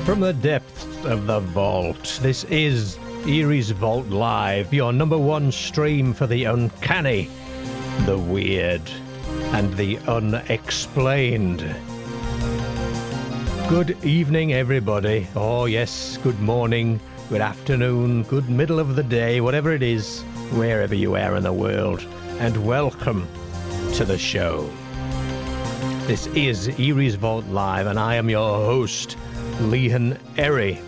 From the depths of the vault, this is Eerie's Vault Live, your number one stream for the uncanny, the weird, and the unexplained. Good evening, everybody. Oh yes, good morning, good afternoon, good middle of the day, whatever it is, wherever you are in the world, and welcome to the show. This is Eerie's Vault Live, and I am your host, Eerie.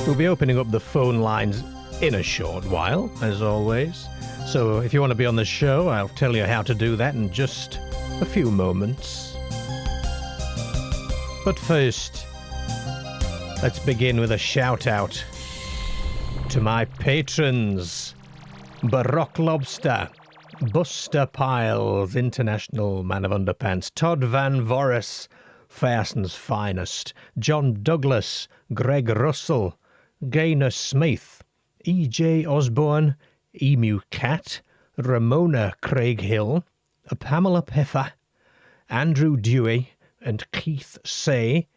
We'll be opening up the phone lines in a short while, as always. So if you want to be on the show, I'll tell you how to do that in just a few moments. But first, let's begin with a shout out to my patrons: Baroque Lobster, Buster Piles, International Man of Underpants, Todd Van Voris, Farson's Finest, John Douglas, Greg Russell, Gaynor Smith, E.J. Osborne, Emu Cat, Ramona Craig Hill, Pamela Peffer, Andrew Dewey and Keith Say,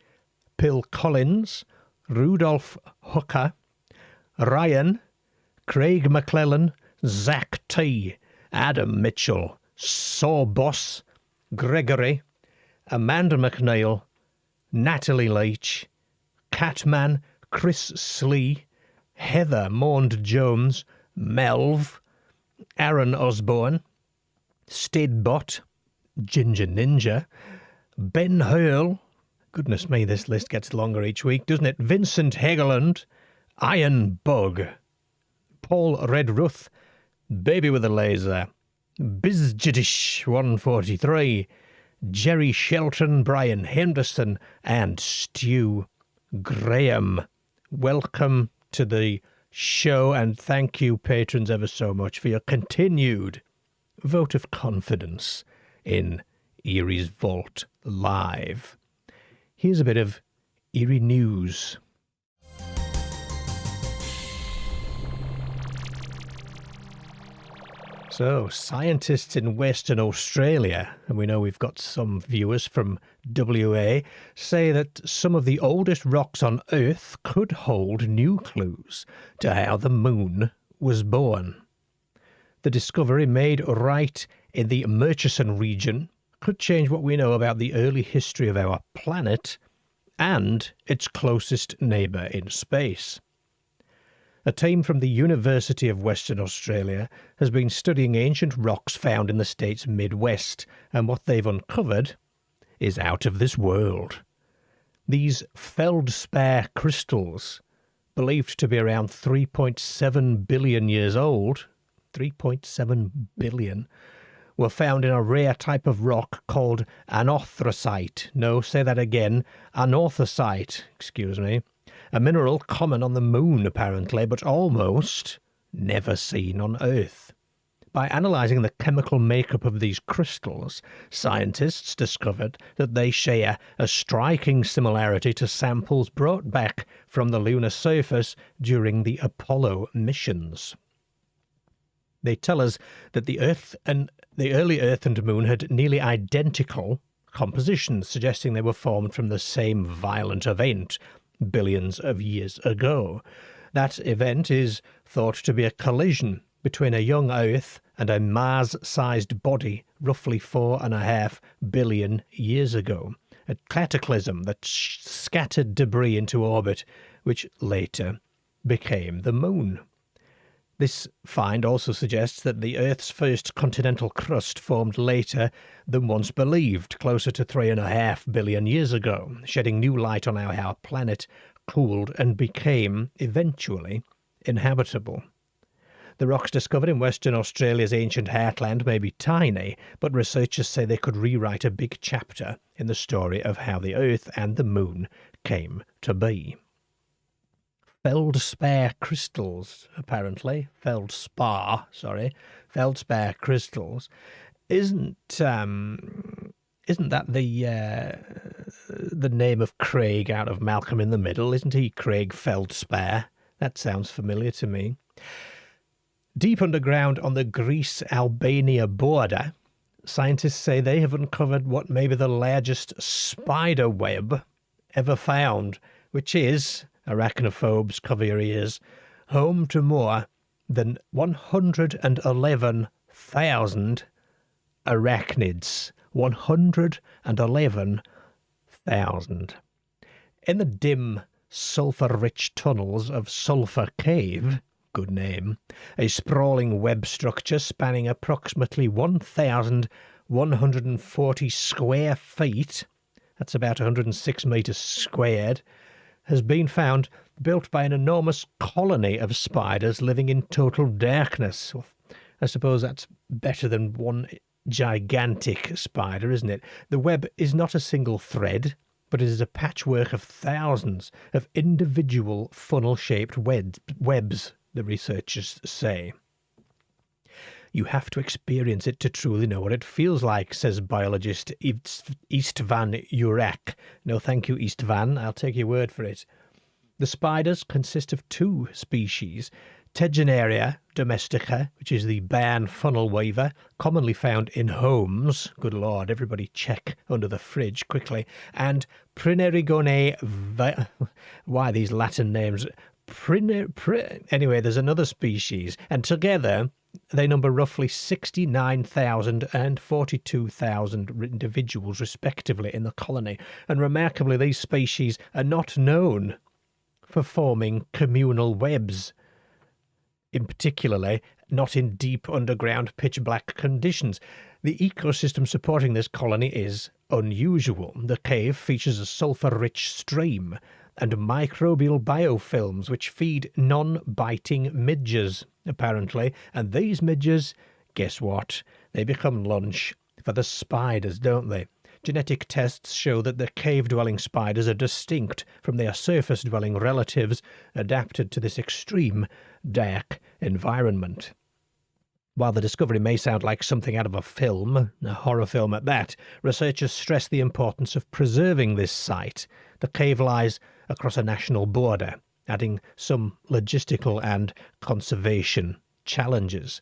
Pill Collins, Rudolph Hooker, Ryan, Craig McClellan, Zach T, Adam Mitchell, Sawboss, Gregory, Amanda McNeil, Natalie Leach, Catman, Chris Slee, Heather Maund Jones, Melv, Aaron Osborne, Stidbot, Ginger Ninja, Ben Hurl, goodness me, this list gets longer each week, doesn't it? Vincent Hegeland, Iron Bug, Paul Redruth, Baby with a Laser, Bizjidish 143, Jerry Shelton, Brian Henderson, and Stu Graham. Welcome to the show, and thank you, patrons, ever so much for your continued vote of confidence in Eerie's Vault Live. Here's a bit of Eerie news. So, scientists in Western Australia, and we know we've got some viewers from WA, say that some of the oldest rocks on Earth could hold new clues to how the moon was born. The discovery made right in the Murchison region could change what we know about the early history of our planet and its closest neighbour in space. A team from the University of Western Australia has been studying ancient rocks found in the state's Midwest, and what they've uncovered is out of this world. These feldspar crystals, believed to be around 3.7 billion years old, 3.7 billion, were found in a rare type of rock called anothrosite. No, say that again, anothrosite, excuse me. A mineral common on the moon, apparently, but almost never seen on Earth. By analysing the chemical makeup of these crystals, scientists discovered that they share a striking similarity to samples brought back from the lunar surface during the Apollo missions. They tell us that the early Earth and Moon had nearly identical compositions, suggesting they were formed from the same violent event billions of years ago. That event is thought to be a collision between a young Earth and a Mars-sized body roughly 4.5 billion years ago, a cataclysm that scattered debris into orbit, which later became the Moon. This find also suggests that the Earth's first continental crust formed later than once believed, closer to 3.5 billion years ago, shedding new light on how our planet cooled and became, eventually, inhabitable. The rocks discovered in Western Australia's ancient heartland may be tiny, but researchers say they could rewrite a big chapter in the story of how the Earth and the Moon came to be. Feldspar crystals, apparently. Feldspar crystals. Isn't that the name of Craig out of Malcolm in the Middle? Isn't he Craig Feldspar? That sounds familiar to me. Deep underground on the Greece-Albania border, scientists say they have uncovered what may be the largest spider web ever found, which is, arachnophobes, cover your ears, home to more than 111,000 arachnids. 111,000. In the dim, sulphur-rich tunnels of Sulphur Cave, good name, a sprawling web structure spanning approximately 1,140 square feet, that's about 106 metres squared, has been found, built by an enormous colony of spiders living in total darkness. Well, I suppose that's better than one gigantic spider, isn't it? The web is not a single thread, but it is a patchwork of thousands of individual funnel-shaped webs, the researchers say. You have to experience it to truly know what it feels like, says biologist Istvan Jurek. No thank you, Istvan, I'll take your word for it. The spiders consist of two species, Tegenaria domestica, which is the barn funnel weaver, commonly found in homes. Good Lord, everybody check under the fridge quickly. And Prinerigone, why these Latin names? Anyway, there's another species, and together they number roughly 69,000 and 42,000 individuals respectively in the colony. And remarkably, these species are not known for forming communal webs, in particularly not in deep underground pitch-black conditions. The ecosystem supporting this colony is unusual. The cave features a sulphur-rich stream and microbial biofilms which feed non-biting midges, apparently, and these midges, guess what? They become lunch for the spiders, don't they? Genetic tests show that the cave-dwelling spiders are distinct from their surface-dwelling relatives, adapted to this extreme, dark environment. While the discovery may sound like something out of a film, a horror film at that, researchers stress the importance of preserving this site. The cave lies across a national border, adding some logistical and conservation challenges.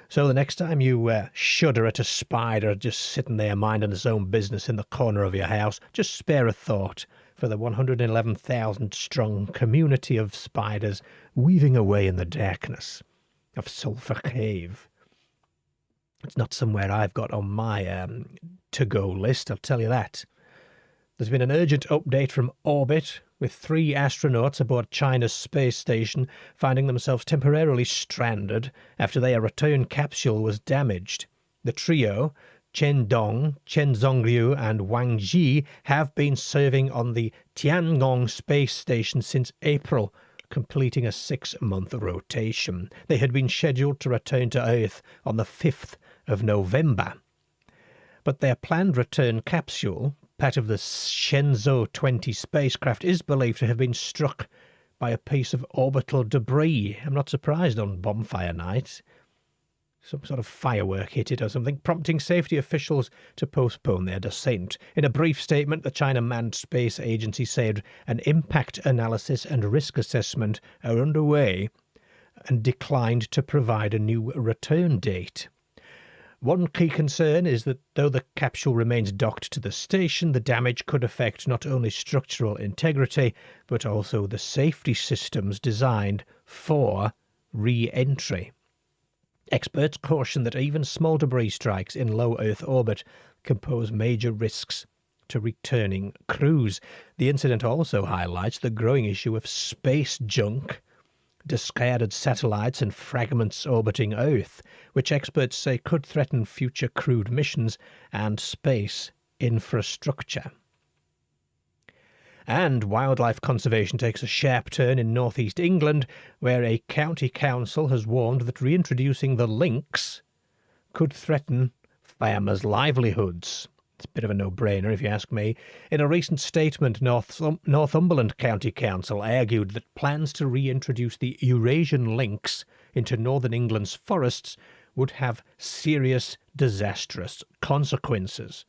So the next time you shudder at a spider just sitting there minding its own business in the corner of your house, just spare a thought for the 111,000 strong community of spiders weaving away in the darkness of Sulphur Cave. It's not somewhere I've got on my to-go list, I'll tell you that. There's been an urgent update from orbit, with 3 astronauts aboard China's space station finding themselves temporarily stranded after their return capsule was damaged. The trio, Chen Dong, Chen Zhongliu and Wang Ji, have been serving on the Tiangong space station since April, completing a 6-month rotation. They had been scheduled to return to Earth on the 5th of November. But their planned return capsule, part of the Shenzhou 20 spacecraft, is believed to have been struck by a piece of orbital debris. I'm not surprised on bonfire night. Some sort of firework hit it or something, prompting safety officials to postpone their descent. In a brief statement, the China Manned Space Agency said an impact analysis and risk assessment are underway and declined to provide a new return date. One key concern is that though the capsule remains docked to the station, the damage could affect not only structural integrity, but also the safety systems designed for re-entry. Experts caution that even small debris strikes in low Earth orbit can pose major risks to returning crews. The incident also highlights the growing issue of space junk, discarded satellites and fragments orbiting Earth, which experts say could threaten future crewed missions and space infrastructure. And wildlife conservation takes a sharp turn in northeast England, where a county council has warned that reintroducing the lynx could threaten farmers' livelihoods. It's a bit of a no-brainer, if you ask me. In a recent statement, Northumberland County Council argued that plans to reintroduce the Eurasian lynx into northern England's forests would have serious, disastrous consequences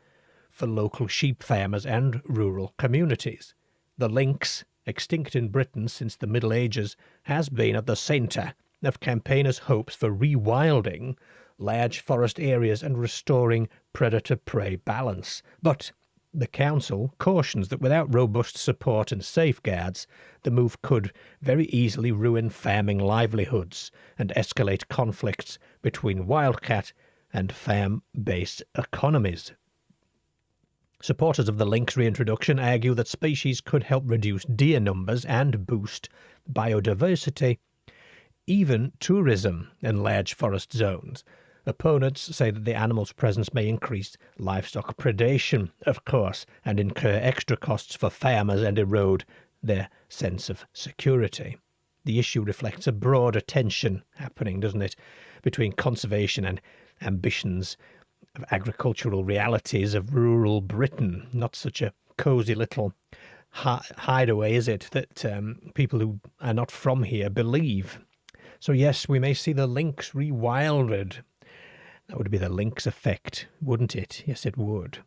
for local sheep farmers and rural communities. The lynx, extinct in Britain since the Middle Ages, has been at the centre of campaigners' hopes for rewilding large forest areas and restoring predator-prey balance. But the council cautions that without robust support and safeguards, the move could very easily ruin farming livelihoods and escalate conflicts between wildcat and farm-based economies. Supporters of the lynx reintroduction argue that species could help reduce deer numbers and boost biodiversity, even tourism in large forest zones. Opponents say that the animal's presence may increase livestock predation, of course, and incur extra costs for farmers and erode their sense of security. The issue reflects a broader tension happening, doesn't it, between conservation and ambitions of agricultural realities of rural Britain. Not such a cosy little hideaway, is it, that people who are not from here believe. So yes, we may see the lynx rewilded. That would be the lynx effect, wouldn't it? Yes, it would.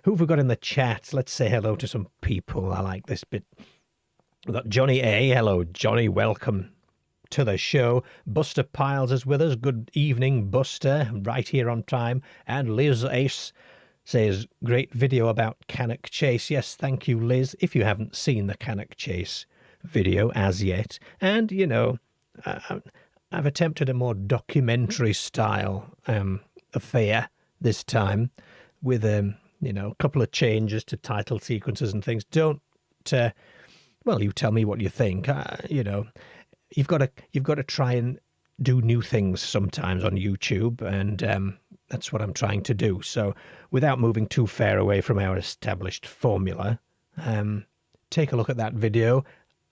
Who have we got in the chat? Let's say hello to some people. I like this bit. We've got Johnny A. Hello, Johnny. Welcome to the show. Buster Piles is with us. Good evening, Buster. Right here on time. And Liz Ace says, great video about Cannock Chase. Yes, thank you, Liz. If you haven't seen the Cannock Chase video as yet. And, you know, I've attempted a more documentary style affair this time with, you know, a couple of changes to title sequences and things. Don't, well, you tell me what you think. You know, you've got to try and do new things sometimes on YouTube, and that's what I'm trying to do. So without moving too far away from our established formula, take a look at that video.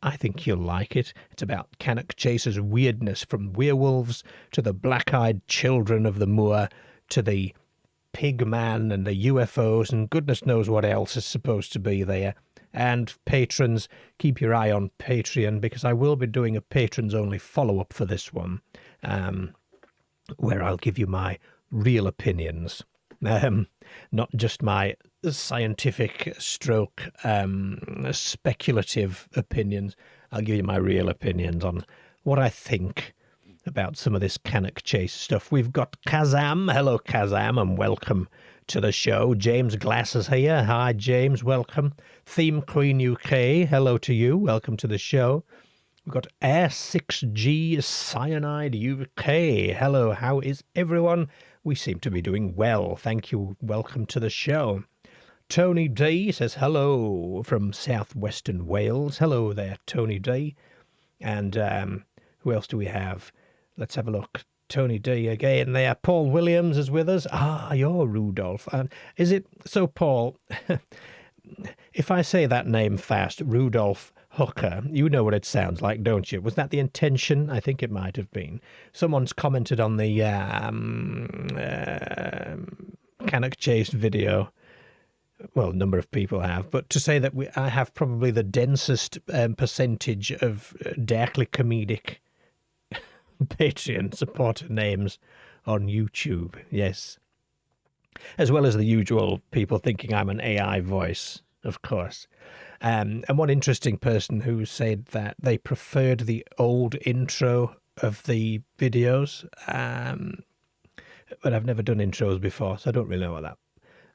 I think you'll like it. It's about Cannock Chase's weirdness, from werewolves to the black-eyed children of the moor to the pig man and the UFOs and goodness knows what else is supposed to be there. And patrons, keep your eye on Patreon, because I will be doing a patrons-only follow-up for this one, where I'll give you my real opinions. Not just my scientific stroke speculative opinions. I'll give you my real opinions on what I think about some of this Cannock Chase stuff. We've got Kazam. Hello, Kazam, and welcome to the show. James Glass is here. Hi, James. Welcome. Theme Queen UK. Hello to you. Welcome to the show. We've got Air 6G Cyanide UK. Hello. How is everyone? We seem to be doing well. Thank you. Welcome to the show. Tony D says hello from southwestern Wales. Hello there, Tony D. And who else do we have? Let's have a look. Tony D again there. Paul Williams is with us. Ah, you're Rudolph. Is it so, Paul? If I say that name fast, Rudolph Hooker, you know what it sounds like, don't you? Was that the intention? I think it might have been. Someone's commented on the Cannock Chase video. Well, a number of people have, but to say that I have probably the densest percentage of darkly comedic Patreon supporter names on YouTube, yes. As well as the usual people thinking I'm an AI voice, of course. And one interesting person who said that they preferred the old intro of the videos, but I've never done intros before, so I don't really know what that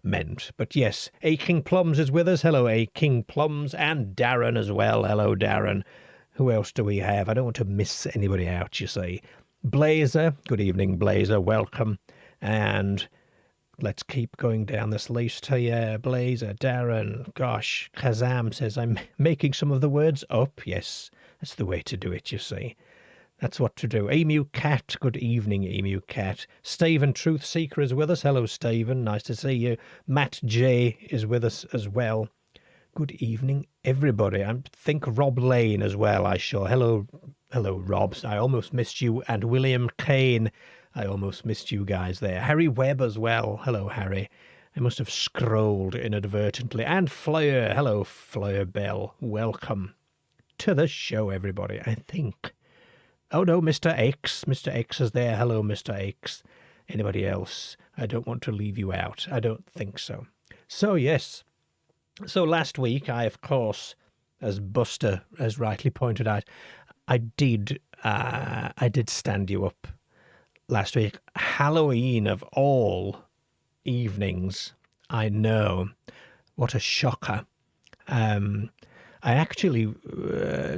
meant. But yes, A King Plums is with us. Hello, A King Plums, and Darren as well. Hello, Darren. Who else do we have? I don't want to miss anybody out, you see. Blazer. Good evening, Blazer. Welcome. And let's keep going down this list here. Blazer, Darren. Gosh, Kazam says I'm making some of the words up. Yes, that's the way to do it, you see. That's what to do. Emu Cat. Good evening, Emu Cat. Stephen Truth Seeker is with us. Hello, Stephen. Nice to see you. Matt J is with us as well. Good evening, everybody. I think Rob Lane as well, I sure. Hello, Robs. I almost missed you. And William Kane. I almost missed you guys there. Harry Webb as well. Hello, Harry. I must have scrolled inadvertently. And Fleur. Hello, Fleur Bell. Welcome to the show, everybody, I think. Oh, no, Mr. X. Mr. X is there. Hello, Mr. X. Anybody else? I don't want to leave you out. I don't think so. So, yes. So last week, I, of course, as Buster has rightly pointed out, I did stand you up last week. Halloween of all evenings. I know. What a shocker. I actually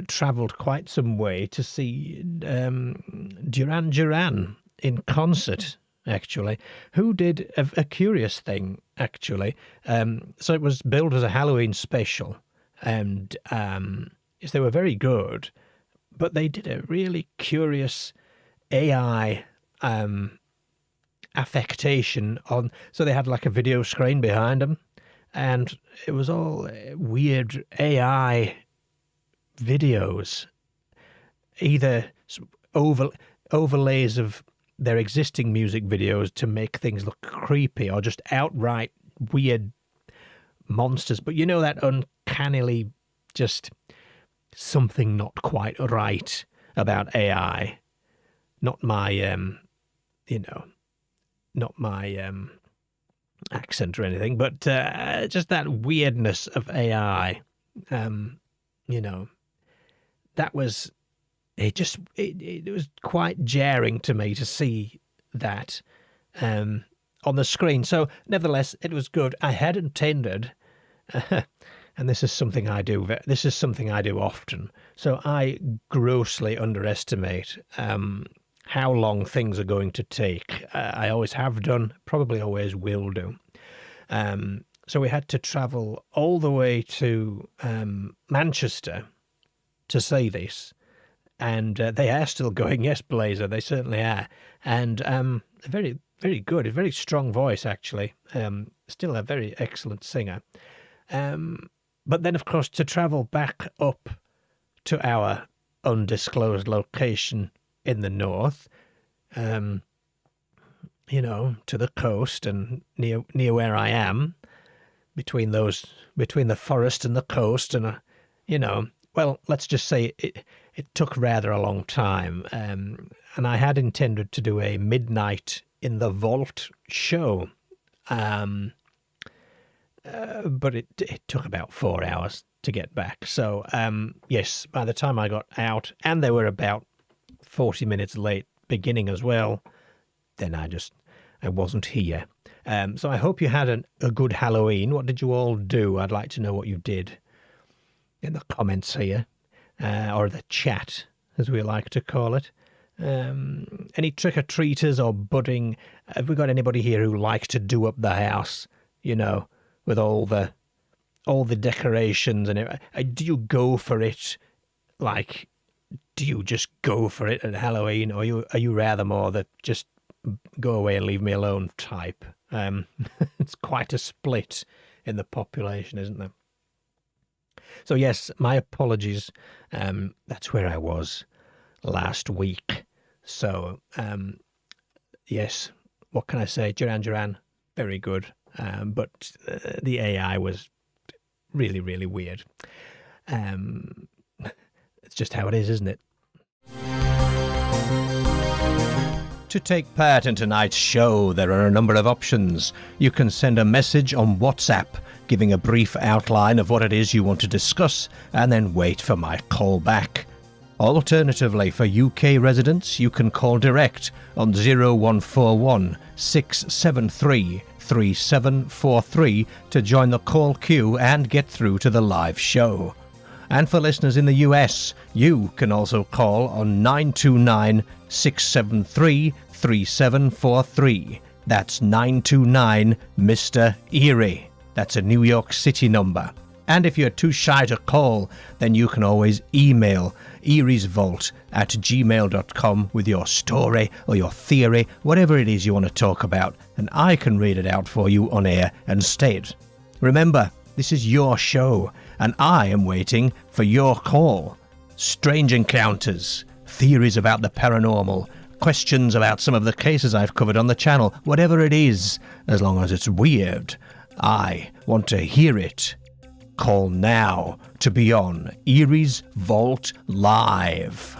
travelled quite some way to see Duran Duran in concert, actually, who did a curious thing, actually. So it was billed as a Halloween special, and yes, they were very good, but they did a really curious AI affectation on, so they had like a video screen behind them, and it was all weird AI videos, either overlays of their existing music videos to make things look creepy, or just outright weird monsters. But you know, that uncannily just something not quite right about AI. Not my, not my accent or anything, but just that weirdness of AI. That was, it was quite jarring to me to see that on the screen. So nevertheless, it was good. I had intended, and this is something I do. This is something I do often. So I grossly underestimate how long things are going to take. I always have done, probably always will do. So we had to travel all the way to Manchester to see this. And they are still going. Yes, Blazer, they certainly are. And very, very good, a very strong voice, actually. Still a very excellent singer. But then, of course, to travel back up to our undisclosed location in the north, to the coast and near where I am, between the forest and the coast, and well, let's just say it took rather a long time, and I had intended to do a midnight in the vault show, but it took about 4 hours to get back. So yes, by the time I got out, and they were about 40 minutes late beginning as well, then I wasn't here. So I hope you had a good Halloween. What did you all do? I'd like to know what you did in the comments here, or the chat, as we like to call it. Any trick-or-treaters or budding? Have we got anybody here who likes to do up the house, with all the decorations and it? Do you go for it? Like, do you just go for it at Halloween, or are you rather more the just go away and leave me alone type? It's quite a split in the population, isn't there? So yes, my apologies. That's where I was last week. So yes, what can I say? Duran Duran, very good. But the AI was really, really weird. It's just how it is, isn't it? To take part in tonight's show, there are a number of options. You can send a message on WhatsApp, giving a brief outline of what it is you want to discuss, and then wait for my call back. Alternatively, for UK residents, you can call direct on 0141 673 3743 to join the call queue and get through to the live show. And for listeners in the US, you can also call on 929 673 3743. That's 929 Mr. Eerie. That's a New York City number. And if you're too shy to call, then you can always email eeriesvault@gmail.com with your story or your theory, whatever it is you want to talk about, and I can read it out for you on air instead. Remember, this is your show, and I am waiting for your call. Strange encounters, theories about the paranormal, questions about some of the cases I've covered on the channel, whatever it is, as long as it's weird, I want to hear it. Call now to be on Eerie's Vault Live.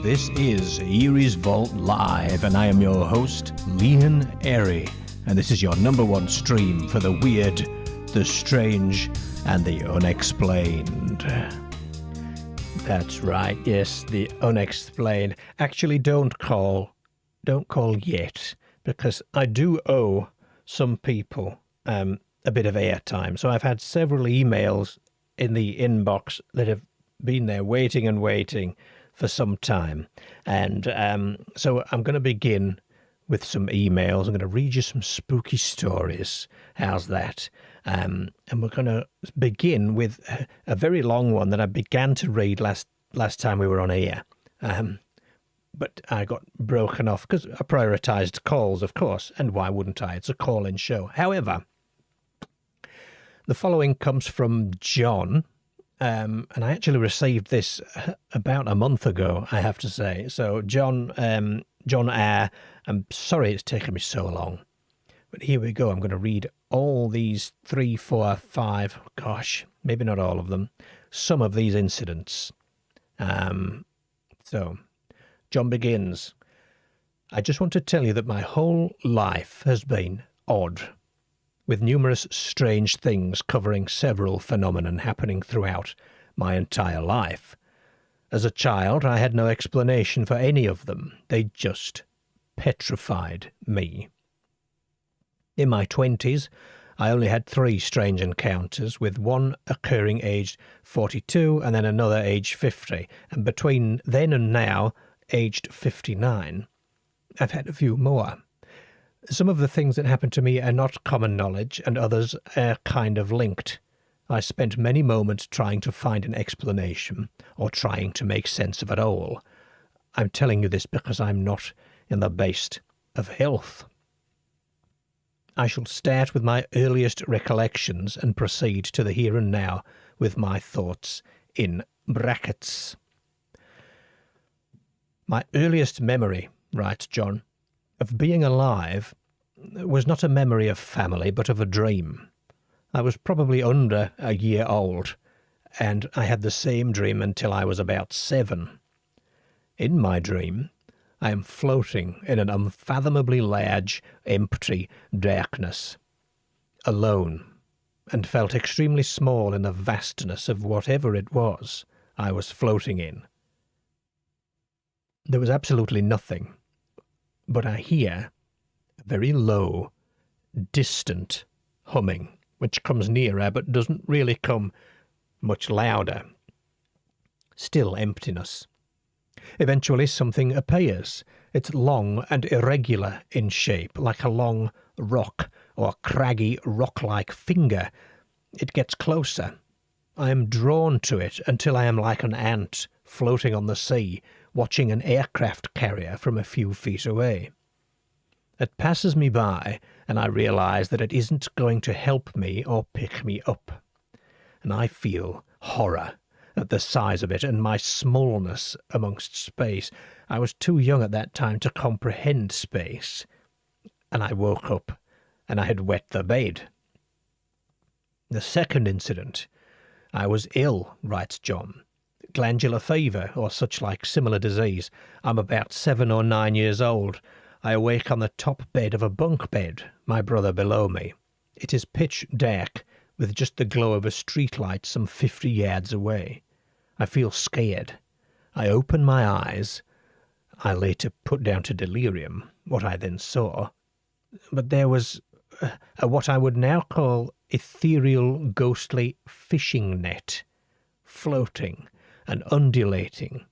This is Eerie's Vault Live, and I am your host, Eerie, and this is your #1 stream for the weird, the strange, and the unexplained. That's right, yes, the unexplained. Actually, don't call yet, because I do owe some people a bit of airtime. So I've had several emails in the inbox that have been there waiting and waiting for some time. And so I'm going to begin with some emails. I'm going to read you some spooky stories. How's that? And we're going to begin with a very long one that I began to read last time we were on air. But I got broken off because I prioritised calls, of course. And why wouldn't I? It's a call-in show. However, the following comes from John. And I actually received this about a month ago, I have to say. So John R., I'm sorry it's taken me so long. But here we go. I'm going to read all these 3, 4, 5, gosh, maybe not all of them, some of these incidents. So John begins. I just want to tell you that my whole life has been odd, with numerous strange things covering several phenomena happening throughout my entire life. As a child, I had no explanation for any of them. They just petrified me. In my 20s, I only had 3 strange encounters, with one occurring aged 42 and then another aged 50. And between then and now, aged 59, I've had a few more. Some of the things that happened to me are not common knowledge, and others are kind of linked. I spent many moments trying to find an explanation, or trying to make sense of it all. I'm telling you this because I'm not in the best of health. I shall start with my earliest recollections and proceed to the here and now with my thoughts in brackets. My earliest memory, writes John, of being alive was not a memory of family, but of a dream. I was probably under a year old, and I had the same dream until I was about 7. In my dream, I am floating in an unfathomably large, empty darkness, alone, and felt extremely small in the vastness of whatever it was I was floating in. There was absolutely nothing, but I hear a very low, distant humming, which comes nearer but doesn't really come much louder. Still emptiness. Eventually something appears. It's long and irregular in shape, like a long rock or craggy rock-like finger. It gets closer. I am drawn to it until I am like an ant floating on the sea, watching an aircraft carrier from a few feet away. It passes me by, and I realize that it isn't going to help me or pick me up. And I feel horror at the size of it and my smallness amongst space. I was too young at that time to comprehend space. And I woke up, and I had wet the bed. The second incident. I was ill, writes John. Glandular fever, or such like similar disease. I'm about 7 or 9 years old. I awake on the top bed of a bunk bed, my brother below me. It is pitch dark, with just the glow of a streetlight some 50 yards away. I feel scared. I open my eyes. I later put down to delirium what I then saw. But there was what I would now call ethereal, ghostly fishing net, floating and undulating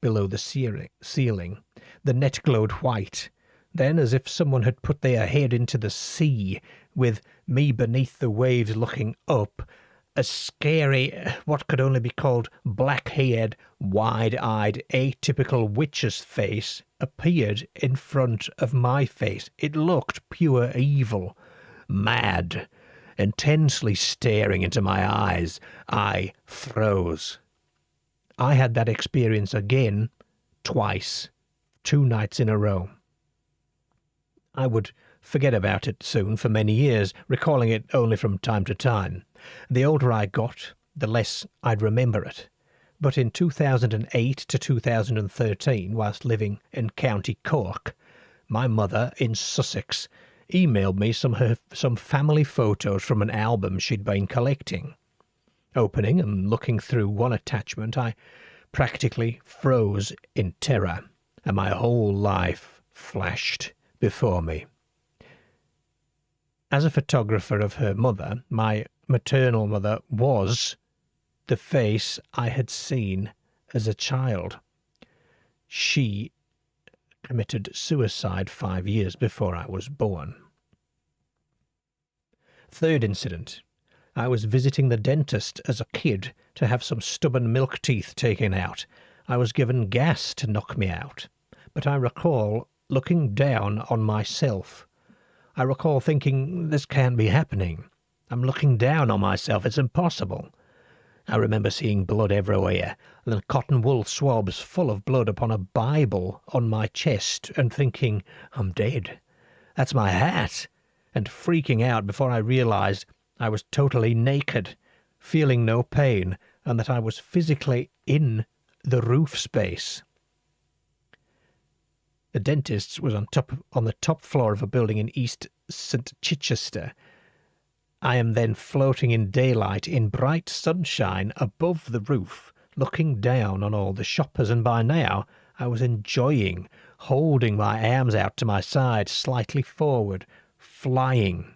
below the ceiling. The net glowed white. Then, as if someone had put their head into the sea, with me beneath the waves looking up, a scary, what could only be called black-haired, wide-eyed, atypical witch's face appeared in front of my face. It looked pure evil, mad, intensely staring into my eyes. I froze. I had that experience again, twice, 2 nights in a row. I would forget about it soon for many years, recalling it only from time to time. The older I got, the less I'd remember it. But in 2008 to 2013, whilst living in County Cork, my mother in Sussex emailed me some family photos from an album she'd been collecting. Opening and looking through one attachment, I practically froze in terror, and my whole life flashed before me. As a photographer of her mother, my maternal mother was the face I had seen as a child. She committed suicide 5 years before I was born. Third incident. I was visiting the dentist as a kid to have some stubborn milk teeth taken out. I was given gas to knock me out, but I recall looking down on myself. I recall thinking, this can't be happening. I'm looking down on myself, it's impossible. I remember seeing blood everywhere, and then cotton wool swabs full of blood upon a Bible on my chest, and thinking, I'm dead. That's my hat. And freaking out before I realized I was totally naked, feeling no pain, and that I was physically in the roof space. The dentist's was on the top floor of a building in East St. Chichester. I am then floating in daylight in bright sunshine above the roof, looking down on all the shoppers, and by now I was enjoying holding my arms out to my side, slightly forward, flying.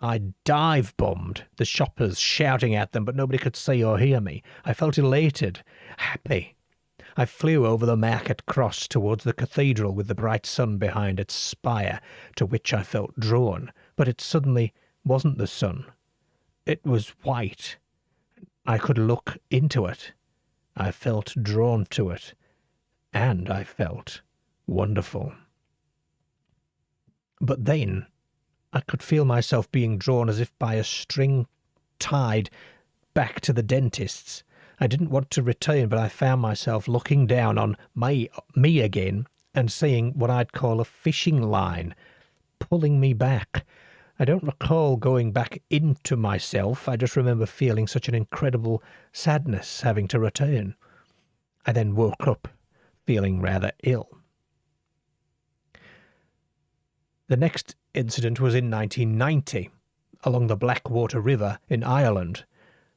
I dive-bombed the shoppers, shouting at them, but nobody could see or hear me. I felt elated, happy. I flew over the market cross towards the cathedral with the bright sun behind its spire, to which I felt drawn, but it suddenly wasn't the sun. It was white. I could look into it. I felt drawn to it, and I felt wonderful. But then I could feel myself being drawn as if by a string tied back to the dentist's. I didn't want to return, but I found myself looking down on me again and seeing what I'd call a fishing line pulling me back. I don't recall going back into myself. I just remember feeling such an incredible sadness having to return. I then woke up feeling rather ill. The next incident was in 1990, along the Blackwater River in Ireland.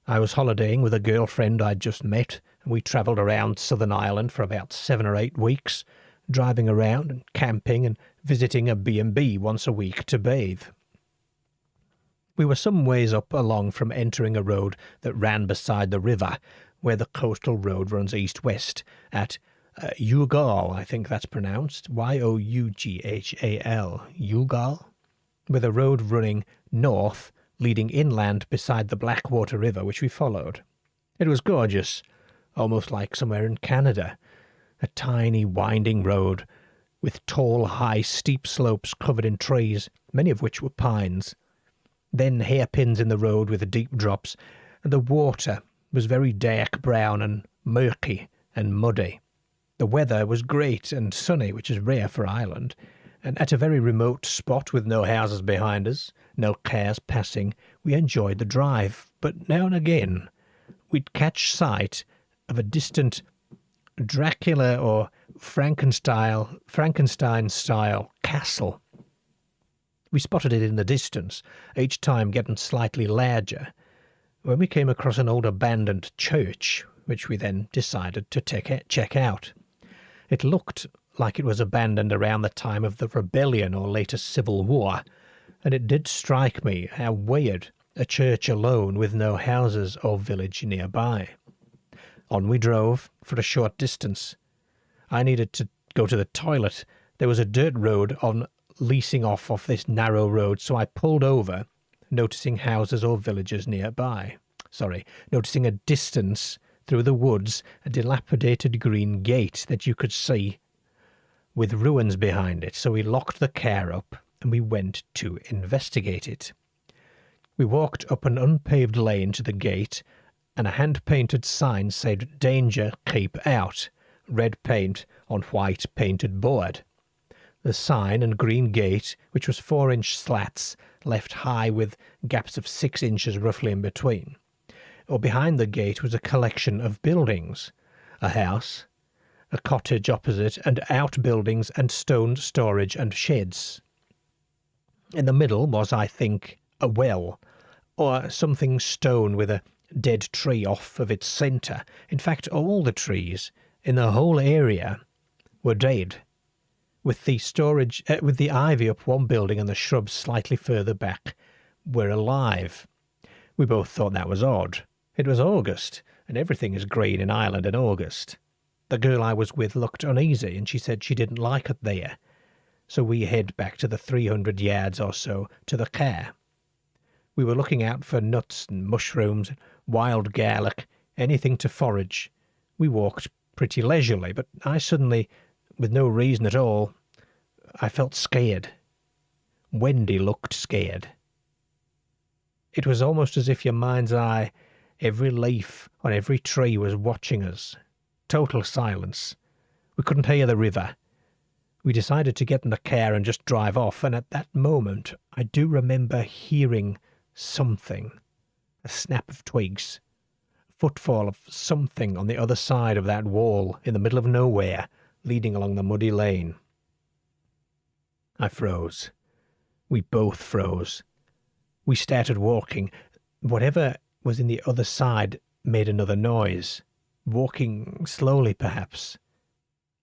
I was holidaying with a girlfriend I'd just met, and we travelled around Southern Ireland for about 7 or 8 weeks, driving around and camping and visiting a B&B once a week to bathe. We were some ways up along from entering a road that ran beside the river, where the coastal road runs east-west, at Youghal, I think that's pronounced, Youghal, Youghal, with a road running north, leading inland beside the Blackwater River, which we followed. It was gorgeous, almost like somewhere in Canada, a tiny winding road with tall, high, steep slopes covered in trees, many of which were pines. Then hairpins in the road with deep drops, and the water was very dark brown and murky and muddy. The weather was great and sunny, which is rare for Ireland, and at a very remote spot with no houses behind us, no cars passing, we enjoyed the drive, but now and again we'd catch sight of a distant Dracula or Frankenstein-style castle. We spotted it in the distance, each time getting slightly larger, when we came across an old abandoned church, which we then decided to check out. It looked like it was abandoned around the time of the rebellion or later civil war, and it did strike me how weird a church alone with no houses or village nearby. On we drove for a short distance. I needed to go to the toilet. There was a dirt road on leasing off this narrow road, so I pulled over, noticing houses or villages nearby. Noticing a distance through the woods, a dilapidated green gate that you could see with ruins behind it, so we locked the car up and we went to investigate it. We walked up an unpaved lane to the gate, and a hand-painted sign said, "Danger, keep out," red paint on white painted board. The sign and green gate, which was 4-inch slats, left high with gaps of 6 inches roughly in between. Or behind the gate was a collection of buildings, a house, a cottage opposite, and outbuildings and stone storage and sheds. In the middle was, I think, a well, or something stone with a dead tree off of its centre. In fact, all the trees in the whole area were dead, with the ivy up one building and the shrubs slightly further back were alive. We both thought that was odd. It was August, and everything is green in Ireland in August. The girl I was with looked uneasy, and she said she didn't like it there. So we head back to the 300 yards or so to the car. We were looking out for nuts and mushrooms, wild garlic, anything to forage. We walked pretty leisurely, but I suddenly, with no reason at all, I felt scared. Wendy looked scared. It was almost as if your mind's eye, every leaf on every tree was watching us. Total silence. We couldn't hear the river. We decided to get in the car and just drive off, and at that moment I do remember hearing something. A snap of twigs. A footfall of something on the other side of that wall in the middle of nowhere, leading along the muddy lane. I froze. We both froze. We started walking. Whatever was in the other side made another noise. Walking slowly, perhaps.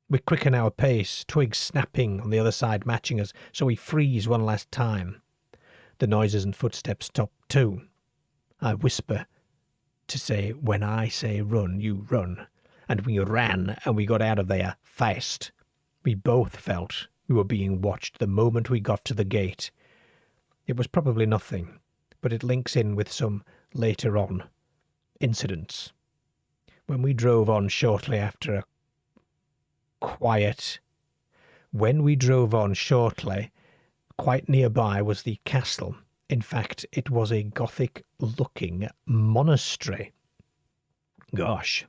We quicken our pace, twigs snapping on the other side matching us, so we freeze one last time. The noises and footsteps stop too. I whisper to say, when I say run, you run. And we ran, and we got out of there fast. We both felt we were being watched the moment we got to the gate. It was probably nothing, but it links in with some later on incidents. When we drove on shortly after quite nearby was the castle. In fact, it was a Gothic-looking monastery. Gosh.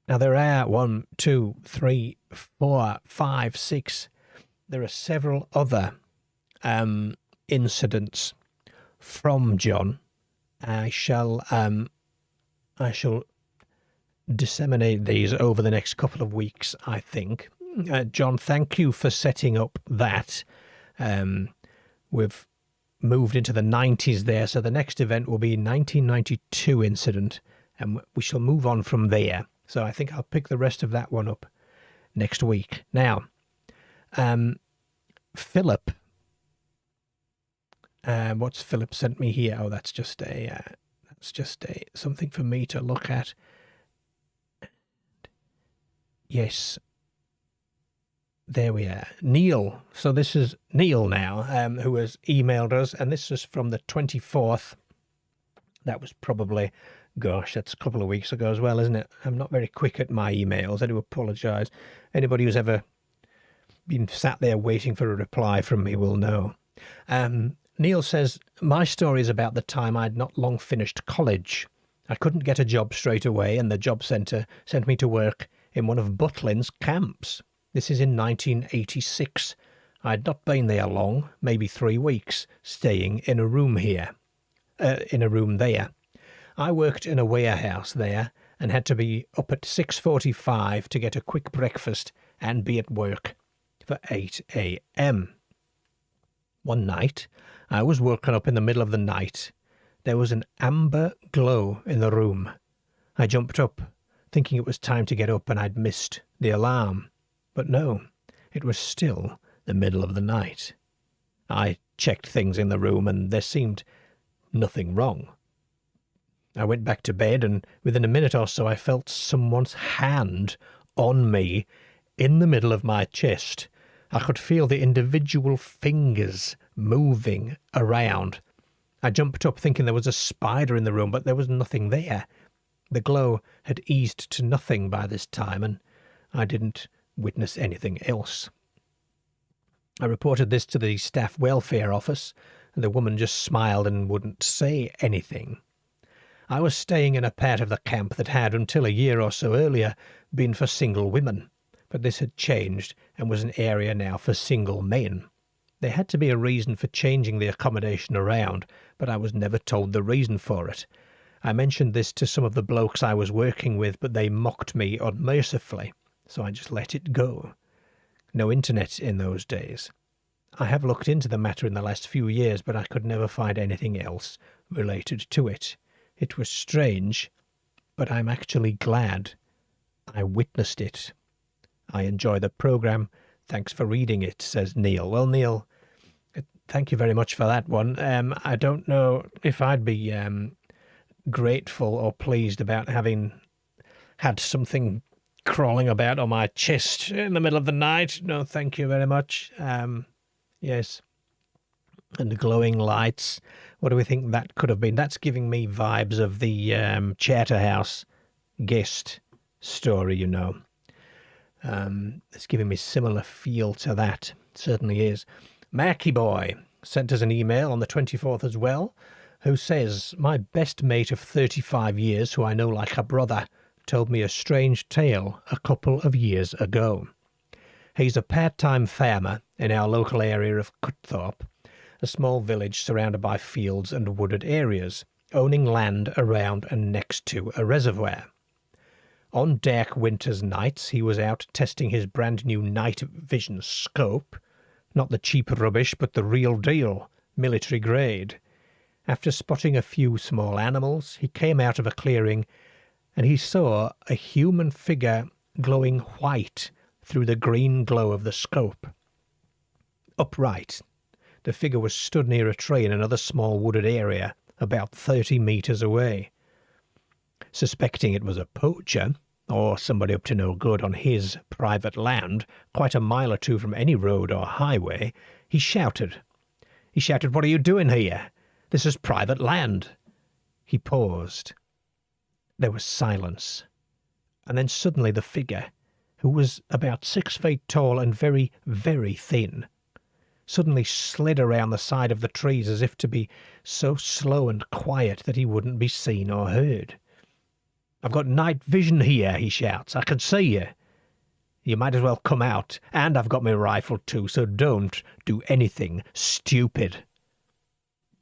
Now there are 1, 2, 3, 4, 5, 6. There are several other incidents from John. I shall disseminate these over the next couple of weeks, I think. John, thank you for setting up that. We've moved into the 90s there, so the next event will be 1992 incident, and we shall move on from there. So I think I'll pick the rest of that one up next week. Now, Philip, what's Philip sent me here? Oh, that's just a something for me to look at. Yes, there we are. Neil. So this is Neil now, who has emailed us, and this is from the 24th. That was probably, gosh, that's a couple of weeks ago as well, isn't it? I'm not very quick at my emails. I do apologise. Anybody who's ever been sat there waiting for a reply from me will know. Neil says, my story is about the time I'd not long finished college. I couldn't get a job straight away, and the job centre sent me to work in one of Butlin's camps. This is in 1986. I'd not been there long, maybe 3 weeks, staying in a room there. I worked in a warehouse there and had to be up at 6:45 to get a quick breakfast and be at work for 8 a.m. One night, I was woken up in the middle of the night. There was an amber glow in the room. I jumped up, thinking it was time to get up and I'd missed the alarm. But no, it was still the middle of the night. I checked things in the room and there seemed nothing wrong. I went back to bed, and within a minute or so I felt someone's hand on me in the middle of my chest. I could feel the individual fingers moving around. I jumped up thinking there was a spider in the room, but there was nothing there. The glow had eased to nothing by this time, and I didn't witness anything else. I reported this to the staff welfare office, and the woman just smiled and wouldn't say anything. I was staying in a part of the camp that had, until a year or so earlier, been for single women, but this had changed and was an area now for single men. There had to be a reason for changing the accommodation around, but I was never told the reason for it. I mentioned this to some of the blokes I was working with, but they mocked me unmercifully, so I just let it go. No internet in those days. I have looked into the matter in the last few years, but I could never find anything else related to it. It was strange, but I'm actually glad I witnessed it. I enjoy the programme. Thanks for reading it, says Neil. Well, Neil, thank you very much for that one. I don't know if I'd be grateful or pleased about having had something crawling about on my chest in the middle of the night. No, thank you very much. Yes. And the glowing lights. What do we think that could have been? That's giving me vibes of the Charterhouse guest story, you know. It's giving me similar feel to that. It certainly is. Mackie Boy sent us an email on the 24th as well, who says, my best mate of 35 years, who I know like a brother, told me a strange tale a couple of years ago. He's a part-time farmer in our local area of Cutthorpe, a small village surrounded by fields and wooded areas, owning land around and next to a reservoir. On dark winter's nights, he was out testing his brand-new night vision scope, not the cheap rubbish, but the real deal, military grade. After spotting a few small animals, he came out of a clearing and he saw a human figure glowing white through the green glow of the scope. Upright, the figure was stood near a tree in another small wooded area, about 30 metres away. Suspecting it was a poacher, or somebody up to no good on his private land, quite a mile or two from any road or highway, he shouted. What are you doing here? This is private land. He paused. There was silence. And then suddenly the figure, who was about 6 feet tall and very, very thin, suddenly slid around the side of the trees as if to be so slow and quiet that he wouldn't be seen or heard. I've got night vision here, he shouts. I can see you. You might as well come out, and I've got my rifle too, so don't do anything stupid.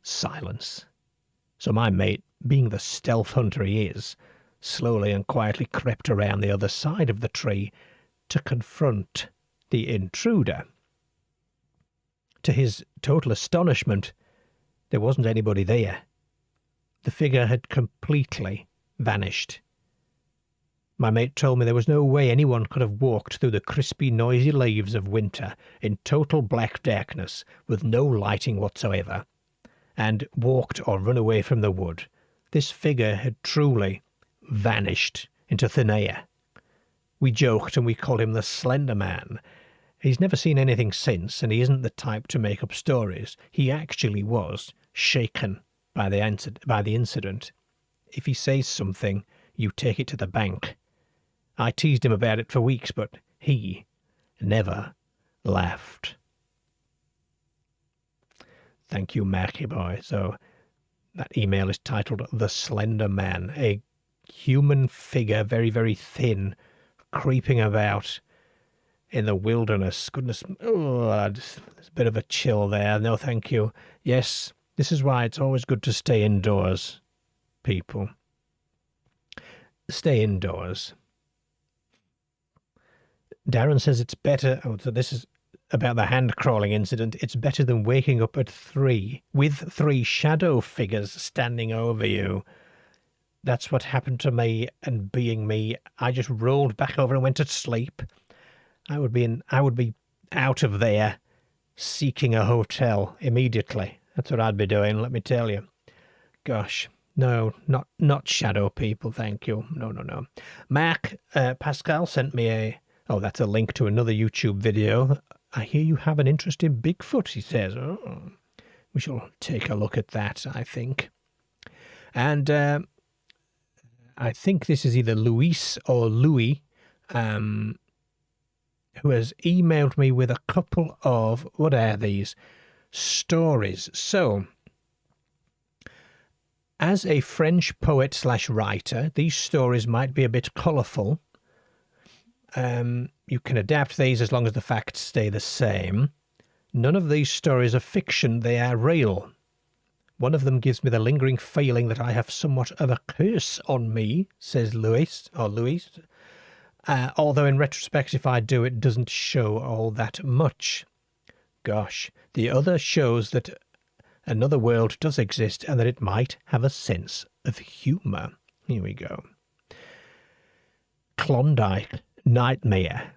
Silence. So my mate, being the stealth hunter he is, slowly and quietly crept around the other side of the tree to confront the intruder. To his total astonishment, there wasn't anybody there. The figure had completely vanished. My mate told me there was no way anyone could have walked through the crispy, noisy leaves of winter in total black darkness with no lighting whatsoever, and walked or run away from the wood. This figure had truly vanished into thin air. We joked and we called him the Slender Man. He's never seen anything since, and he isn't the type to make up stories. He actually was shaken by the incident. If he says something, you take it to the bank. I teased him about it for weeks, but he never laughed. Thank you, Mackie Boy. So that email is titled The Slender Man, a human figure, very, very thin, creeping about in the wilderness. Goodness, there's a bit of a chill there. No, thank you. Yes, this is why it's always good to stay indoors, people. Stay indoors. Darren says it's better. Oh, so this is about the hand-crawling incident. It's better than waking up at 3 with 3 shadow figures standing over you. That's what happened to me, and being me, I just rolled back over and went to sleep. I would be out of there seeking a hotel immediately. That's what I'd be doing, let me tell you. Gosh, no, not shadow people, thank you. No. Mark Pascal sent me that's a link to another YouTube video. I hear you have an interest in Bigfoot, he says. Oh, we shall take a look at that, I think. And I think this is either Luis or Louis, who has emailed me with a couple of, what are these, stories. So, as a French poet/writer, these stories might be a bit colourful. You can adapt these as long as the facts stay the same. None of these stories are fiction, they are real. One of them gives me the lingering feeling that I have somewhat of a curse on me, says Louis. Although in retrospect, if I do, it doesn't show all that much. Gosh, the other shows that another world does exist and that it might have a sense of humour. Here we go. Klondike Nightmare.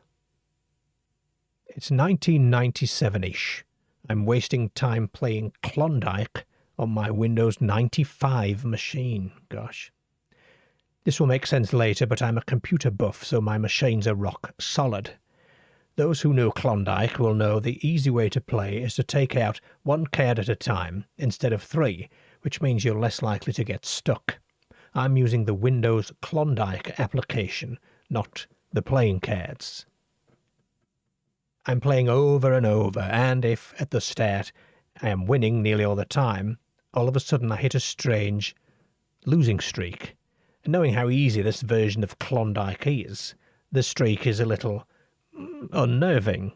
It's 1997-ish. I'm wasting time playing Klondike on my Windows 95 machine. Gosh. This will make sense later, but I'm a computer buff, so my machines are rock solid. Those who know Klondike will know the easy way to play is to take out one card at a time instead of 3, which means you're less likely to get stuck. I'm using the Windows Klondike application, not the playing cards. I'm playing over and over, and if, at the start, I am winning nearly all the time, all of a sudden I hit a strange losing streak. And knowing how easy this version of Klondike is, the streak is a little unnerving.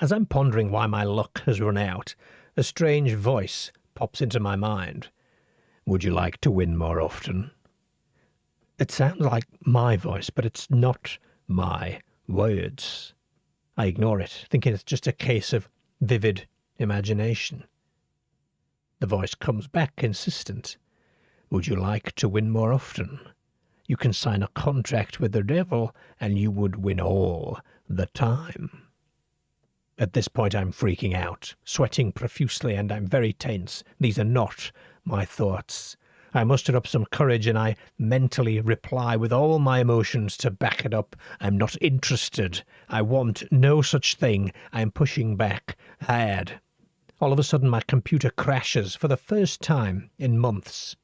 As I'm pondering why my luck has run out, a strange voice pops into my mind. Would you like to win more often? It sounds like my voice, but it's not my words. I ignore it, thinking it's just a case of vivid imagination. The voice comes back insistent. Would you like to win more often? You can sign a contract with the devil and you would win all the time. At this point I'm freaking out, sweating profusely, and I'm very tense. These are not my thoughts. I muster up some courage and I mentally reply with all my emotions to back it up. I'm not interested. I want no such thing. I'm pushing back hard. All of a sudden my computer crashes for the first time in months.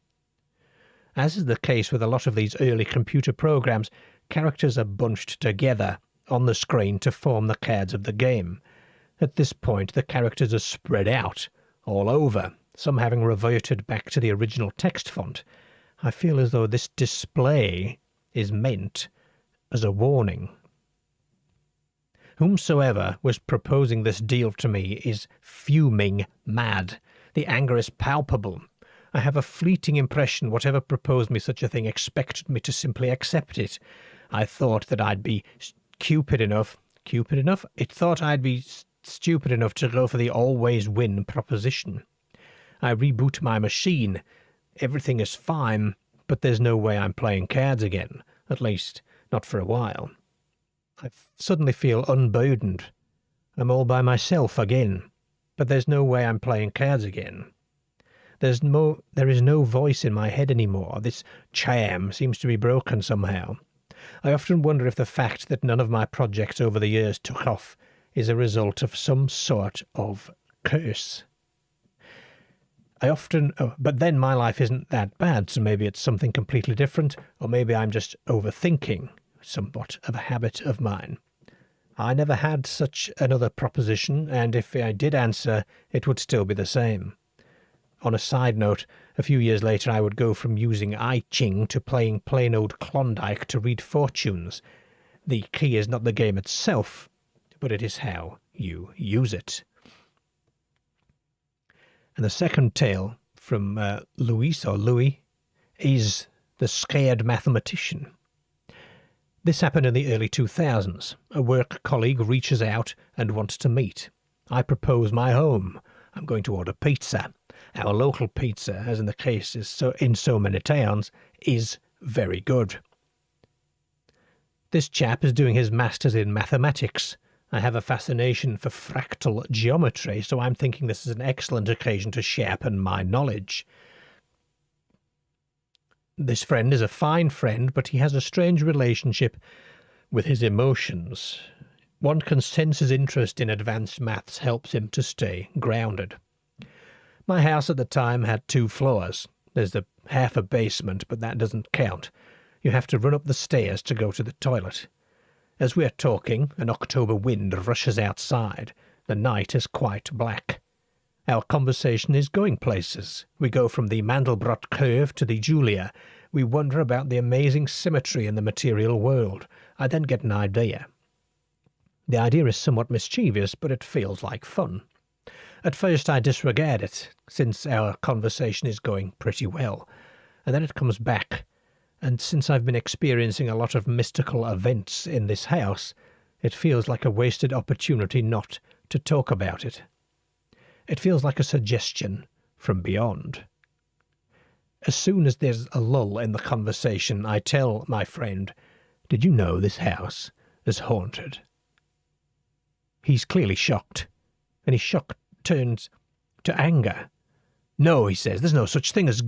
As is the case with a lot of these early computer programs, characters are bunched together on the screen to form the cards of the game. At this point, the characters are spread out all over, some having reverted back to the original text font. I feel as though this display is meant as a warning. Whomsoever was proposing this deal to me is fuming mad. The anger is palpable. I have a fleeting impression whatever proposed me such a thing expected me to simply accept it. I thought that I'd be stupid enough to go for the always win proposition. I reboot my machine. Everything is fine, but there's no way I'm playing cards again, at least not for a while. I suddenly feel unburdened. I'm all by myself again, but there's no way I'm playing cards again. There is no voice in my head anymore. This charm seems to be broken somehow. I often wonder if the fact that none of my projects over the years took off is a result of some sort of curse. But then my life isn't that bad, so maybe it's something completely different, or maybe I'm just overthinking, somewhat of a habit of mine. I never had such another proposition, and if I did answer, it would still be the same. On a side note, a few years later I would go from using I Ching to playing plain old Klondike to read fortunes. The key is not the game itself, but it is how you use it. And the second tale from Louis is The Scared Mathematician. This happened in the early 2000s. A work colleague reaches out and wants to meet. I propose my home. I'm going to order pizza. Our local pizza, as in the case in so many towns, is very good. This chap is doing his master's in mathematics. I have a fascination for fractal geometry, so I'm thinking this is an excellent occasion to sharpen my knowledge. This friend is a fine friend, but he has a strange relationship with his emotions. One can sense his interest in advanced maths helps him to stay grounded. My house at the time had 2 floors. There's half a basement, but that doesn't count. You have to run up the stairs to go to the toilet. As we are talking, an October wind rushes outside. The night is quite black. Our conversation is going places. We go from the Mandelbrot curve to the Julia. We wonder about the amazing symmetry in the material world. I then get an idea. The idea is somewhat mischievous, but it feels like fun. At first I disregard it, since our conversation is going pretty well, and then it comes back, and since I've been experiencing a lot of mystical events in this house, it feels like a wasted opportunity not to talk about it. It feels like a suggestion from beyond. As soon as there's a lull in the conversation, I tell my friend, "Did you know this house is haunted?" He's clearly shocked, and his shock turns to anger. "No," he says, "there's no such thing as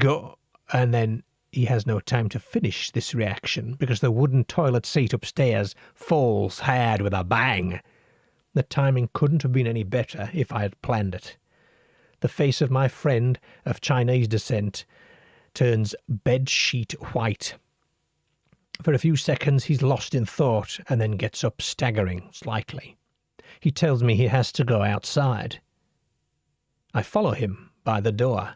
And then he has no time to finish this reaction because the wooden toilet seat upstairs falls hard with a bang. The timing couldn't have been any better if I had planned it. The face of my friend of Chinese descent turns bedsheet white. For a few seconds he's lost in thought and then gets up staggering slightly. He tells me he has to go outside. I follow him by the door.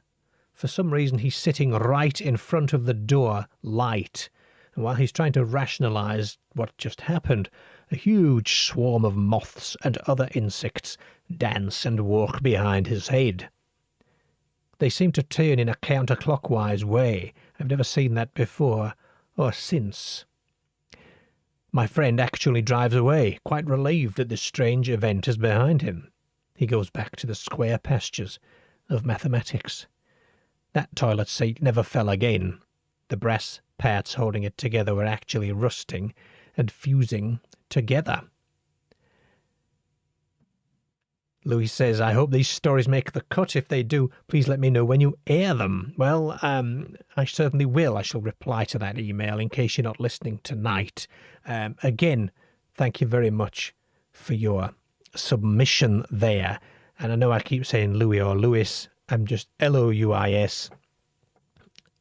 For some reason he's sitting right in front of the door light, and while he's trying to rationalize what just happened, a huge swarm of moths and other insects dance and walk behind his head. They seem to turn in a counterclockwise way. I've never seen that before or since. My friend actually drives away, quite relieved that this strange event is behind him. He goes back to the square pastures of mathematics. That toilet seat never fell again. The brass parts holding it together were actually rusting and fusing together. Louis says, "I hope these stories make the cut. If they do, please let me know when you air them." Well, I certainly will. I shall reply to that email in case you're not listening tonight. Again, thank you very much for your submission there. And I know I keep saying Louis or Louis. I'm just Louis.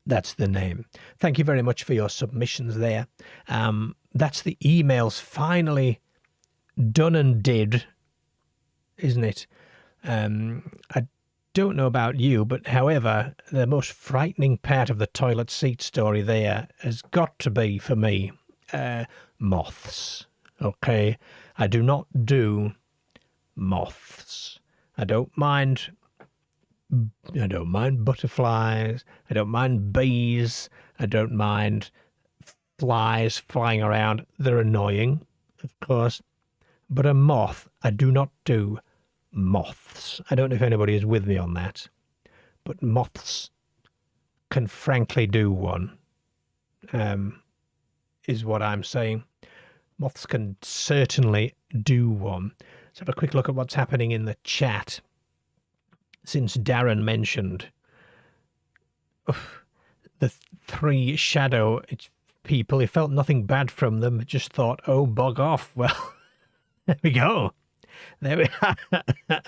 That's the name. Thank you very much for your submissions there. That's the emails finally done and did, isn't it? I don't know about you, but however, the most frightening part of the toilet seat story there has got to be, for me, moths. Okay? I do not do moths. I don't mind butterflies. I don't mind bees. I don't mind flies flying around. They're annoying, of course. But a moth, I do not do moths. I don't know if anybody is with me on that. But moths can frankly do one, is what I'm saying. Moths can certainly do one. Let's have a quick look at what's happening in the chat. Since Darren mentioned the three shadow people, he felt nothing bad from them, just thought, oh, bug off. Well, there we go. There we are.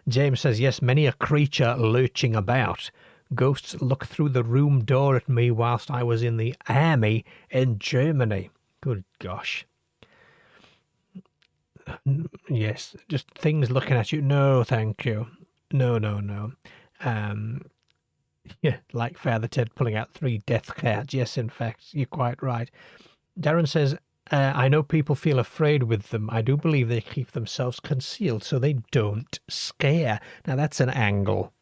James says, yes, many a creature lurching about. Ghosts look through the room door at me whilst I was in the army in Germany. Good gosh. Yes, just things looking at you. No, thank you. No. Yeah, like Father Ted pulling out 3 death cards. Yes, in fact, you're quite right. Darren says, I know people feel afraid with them. I do believe they keep themselves concealed so they don't scare. Now, that's an angle.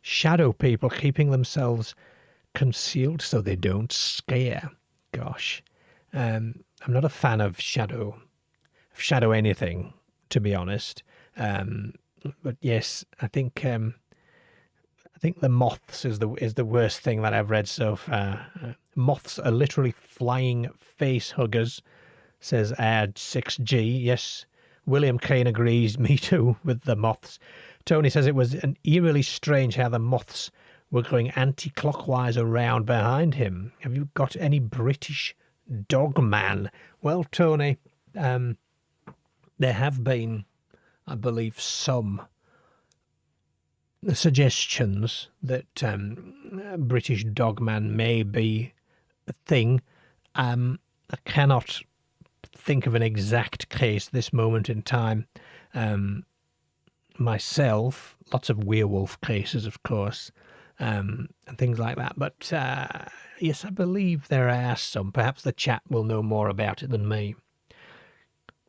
Shadow people keeping themselves concealed so they don't scare. Gosh. I'm not a fan of shadow anything, to be honest. But yes, I think the moths is the worst thing that I've read so far. Moths are literally flying face huggers, says Ad6G. Yes, William Kane agrees, me too, with the moths. Tony says it was eerily strange how the moths were going anti-clockwise around behind him. Have you got any British dog man? Well, Tony, there have been, I believe, some suggestions that British dogman may be a thing. I cannot think of an exact case this moment in time. Myself, lots of werewolf cases, of course, and things like that. But yes, I believe there are some. Perhaps the chat will know more about it than me.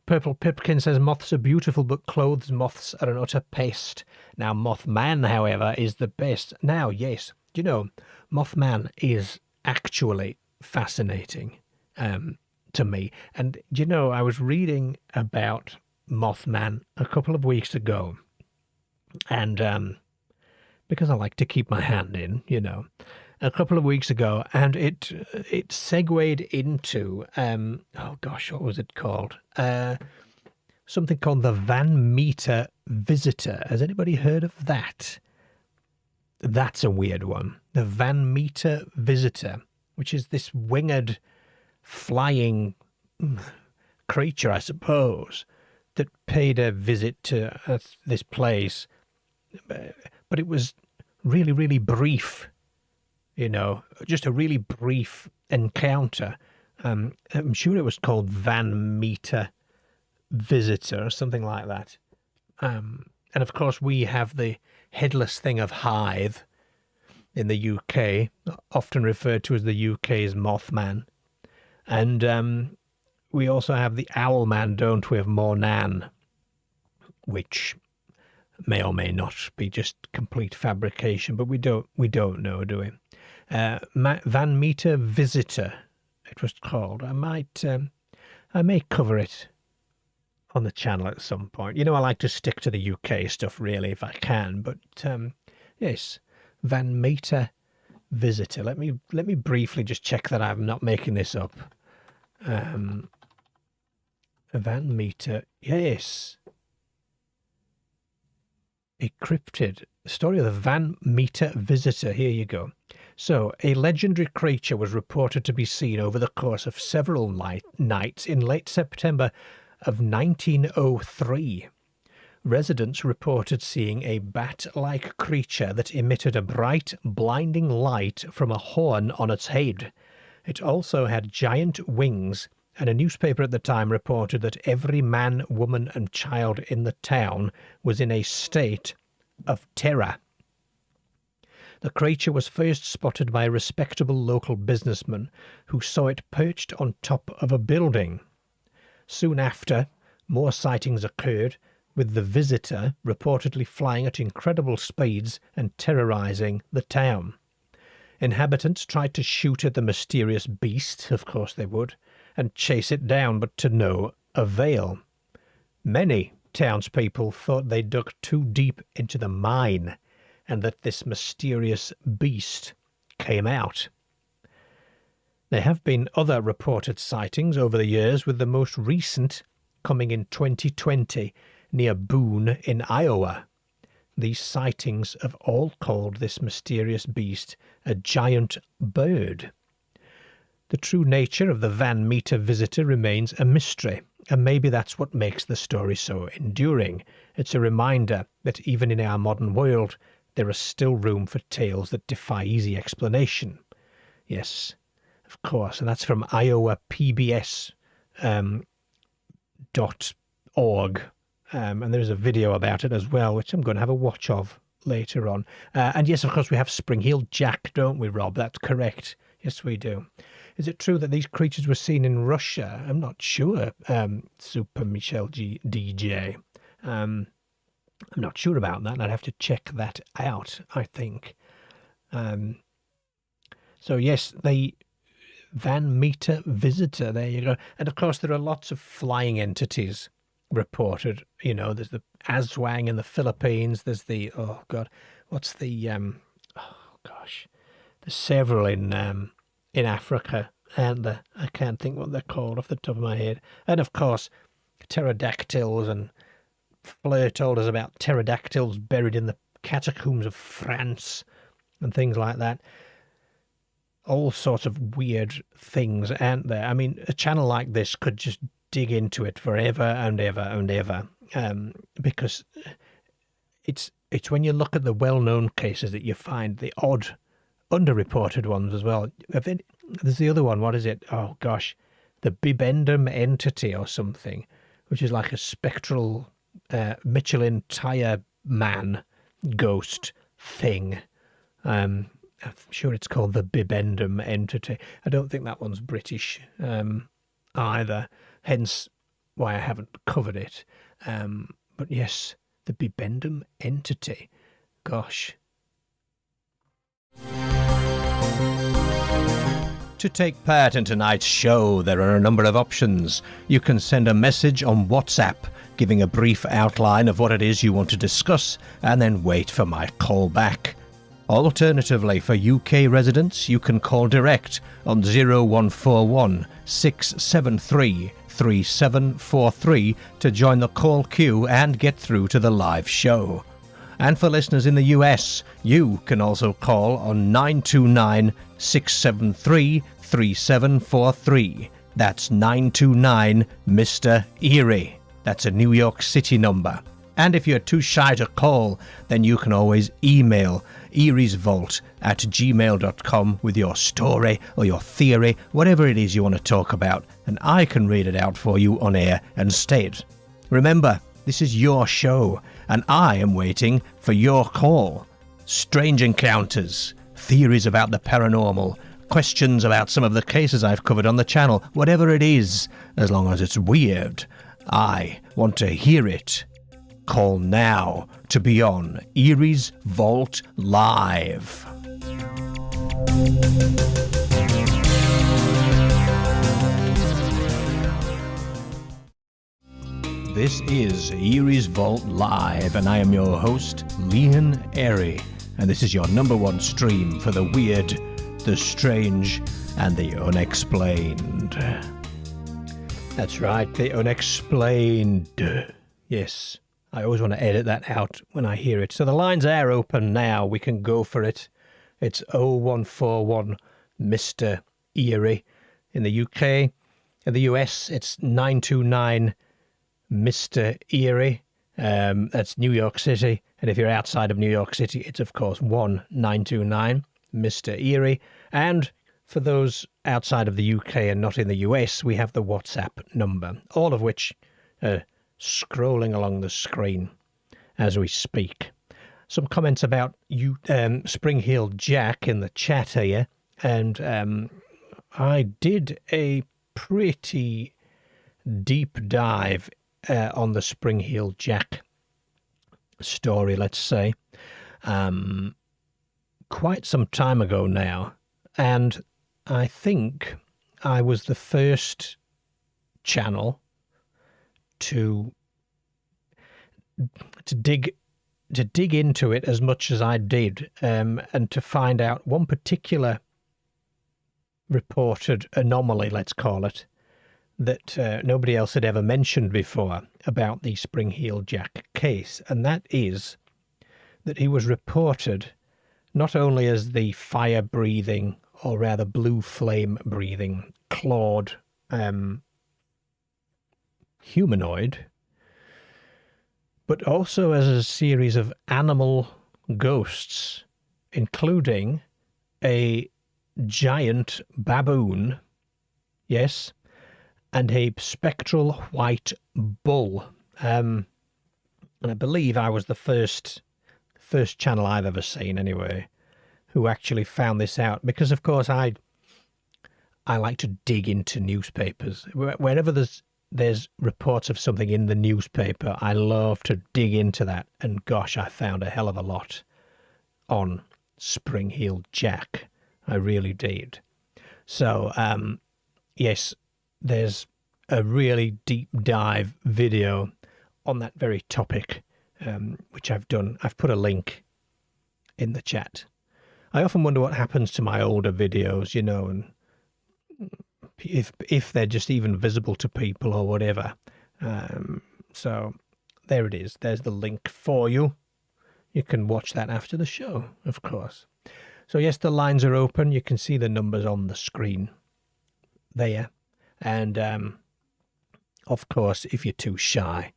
Purple Pipkin says, moths are beautiful, but clothes moths are an utter pest. Now, Mothman, however, is the best. Now, yes, you know, Mothman is actually fascinating to me. And, you know, I was reading about Mothman a couple of weeks ago. And because I like to keep my hand in, a couple of weeks ago, and it segued into, what was it called? Something called the Van Meter Visitor. Has anybody heard of that? That's a weird one. The Van Meter Visitor, which is this winged flying creature, I suppose, that paid a visit to this place. But it was really, really brief, just a really brief encounter. I'm sure it was called Van Meter Visitor or something like that. And of course, we have the headless thing of Hythe in the UK, often referred to as the UK's Mothman. And we also have the Owlman, don't we, of Mornan, which may or may not be just complete fabrication, but we don't know, do we? Van Meter Visitor, it was called. I may cover it on the channel at some point. I like to stick to the UK stuff, really, if I can. But yes, Van Meter Visitor. Let me briefly just check that I'm not making this up. Van Meter, yes. A cryptid. Story of the Van Meter Visitor. Here you go. So, a legendary creature was reported to be seen over the course of several nights in late September of 1903. Residents reported seeing a bat-like creature that emitted a bright, blinding light from a horn on its head. It also had giant wings, and a newspaper at the time reported that every man, woman, and child in the town was in a state of terror. The creature was first spotted by a respectable local businessman who saw it perched on top of a building. Soon after, more sightings occurred, with the visitor reportedly flying at incredible speeds and terrorizing the town. Inhabitants tried to shoot at the mysterious beast, of course they would, and chase it down, but to no avail. Many townspeople thought they dug too deep into the mine, and that this mysterious beast came out. There have been other reported sightings over the years, with the most recent coming in 2020 near Boone in Iowa. These sightings have all called this mysterious beast a giant bird. The true nature of the Van Meter Visitor remains a mystery, and maybe that's what makes the story so enduring. It's a reminder that even in our modern world, there is still room for tales that defy easy explanation. Yes, of course, and that's from iowapbs.org. And there's a video about it as well, which I'm going to have a watch of later on. And yes, of course, we have Spring-Heeled Jack, don't we, Rob? That's correct. Yes, we do. Is it true that these creatures were seen in Russia? I'm not sure, Super Michelle DJ. I'm not sure about that. I'd have to check that out, I think. So, yes, the Van Meter Visitor, there you go. And, of course, there are lots of flying entities reported. There's the Aswang in the Philippines. There's the, there's several in Africa, and I can't think what they're called off the top of my head. And of course, pterodactyls, and Fleur told us about pterodactyls buried in the catacombs of France and things like that. All sorts of weird things, aren't there? I mean, a channel like this could just dig into it forever and ever and ever, because it's when you look at the well-known cases that you find the odd underreported ones as well. There's the other one, what is it? Oh gosh, the Bibendum entity or something, which is like a spectral Michelin tire man ghost thing. I'm sure it's called the Bibendum entity. I don't think that one's British either, hence why I haven't covered it. But yes, the Bibendum entity. Gosh. To take part in tonight's show, there are a number of options. You can send a message on WhatsApp giving a brief outline of what it is you want to discuss, and then wait for my call back. Alternatively, for UK residents, you can call direct on 0141 673 3743 to join the call queue and get through to the live show. And for listeners in the US, you can also call on 929 673 3743. That's 929 Mr. Eerie. That's a New York City number. And if you're too shy to call, then you can always email eeriesvault@gmail.com with your story or your theory, whatever it is you want to talk about, and I can read it out for you on air and state. Remember, this is your show, and I am waiting for your call. Strange encounters, theories about the paranormal, questions about some of the cases I've covered on the channel, whatever it is, as long as it's weird, I want to hear it. Call now to be on Eerie's Vault Live. This is Eerie's Vault Live, and I am your host, Leon Eerie, and this is your number one stream for the weird, the strange, and the unexplained. That's right, the unexplained. Yes. I always want to edit that out when I hear it. So the lines are open now. We can go for it. It's 0141 Mr. Eerie. In the UK, in the US, it's 929 Mr. Eerie. That's New York City. And if you're outside of New York City, it's of course 1929 Mr. Eerie. And for those outside of the UK and not in the US, we have the WhatsApp number, all of which scrolling along the screen as we speak. Some comments about Spring-Heeled Jack in the chat here, and I did a pretty deep dive on the Spring-Heeled Jack story, let's say, quite some time ago now, and I think I was the first channel to dig into it as much as I did, and to find out one particular reported anomaly, let's call it, that nobody else had ever mentioned before about the Spring-Heeled Jack case, and that is that he was reported not only as the fire-breathing, or rather blue flame-breathing, clawed humanoid, but also as a series of animal ghosts, including a giant baboon, yes, and a spectral white bull. And I believe I was the first channel I've ever seen, anyway, who actually found this out, because of course I like to dig into newspapers. Whenever there's reports of something in the newspaper, I love to dig into that, and gosh, I found a hell of a lot on Spring-Heeled Jack. I really did. So, yes, there's a really deep dive video on that very topic, which I've done. I've put a link in the chat. I often wonder what happens to my older videos, you know, and if they're just even visible to people or whatever. So there it is. There's the link for you. You can watch that after the show, of course. So yes, the lines are open. You can see the numbers on the screen there. And of course, if you're too shy,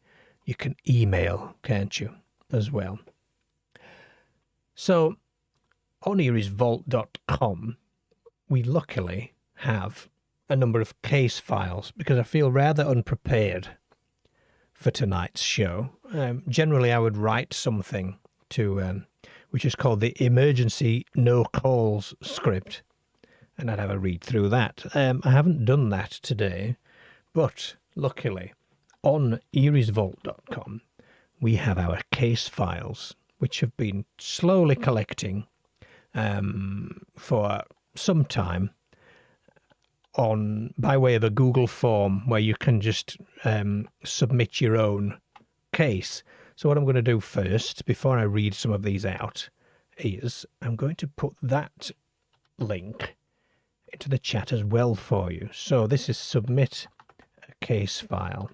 you can email, can't you, as well. So on eeriesvault.com, we luckily have a number of case files, because I feel rather unprepared for tonight's show. Generally, I would write something to, which is called the emergency no calls script, and I'd have a read through that. I haven't done that today, but luckily on eeriesvault.com we have our case files, which have been slowly collecting for some time, by way of a Google form where you can just submit your own case. So what I'm going to do first, before I read some of these out, is I'm going to put that link into the chat as well for you. So this is submit a case file.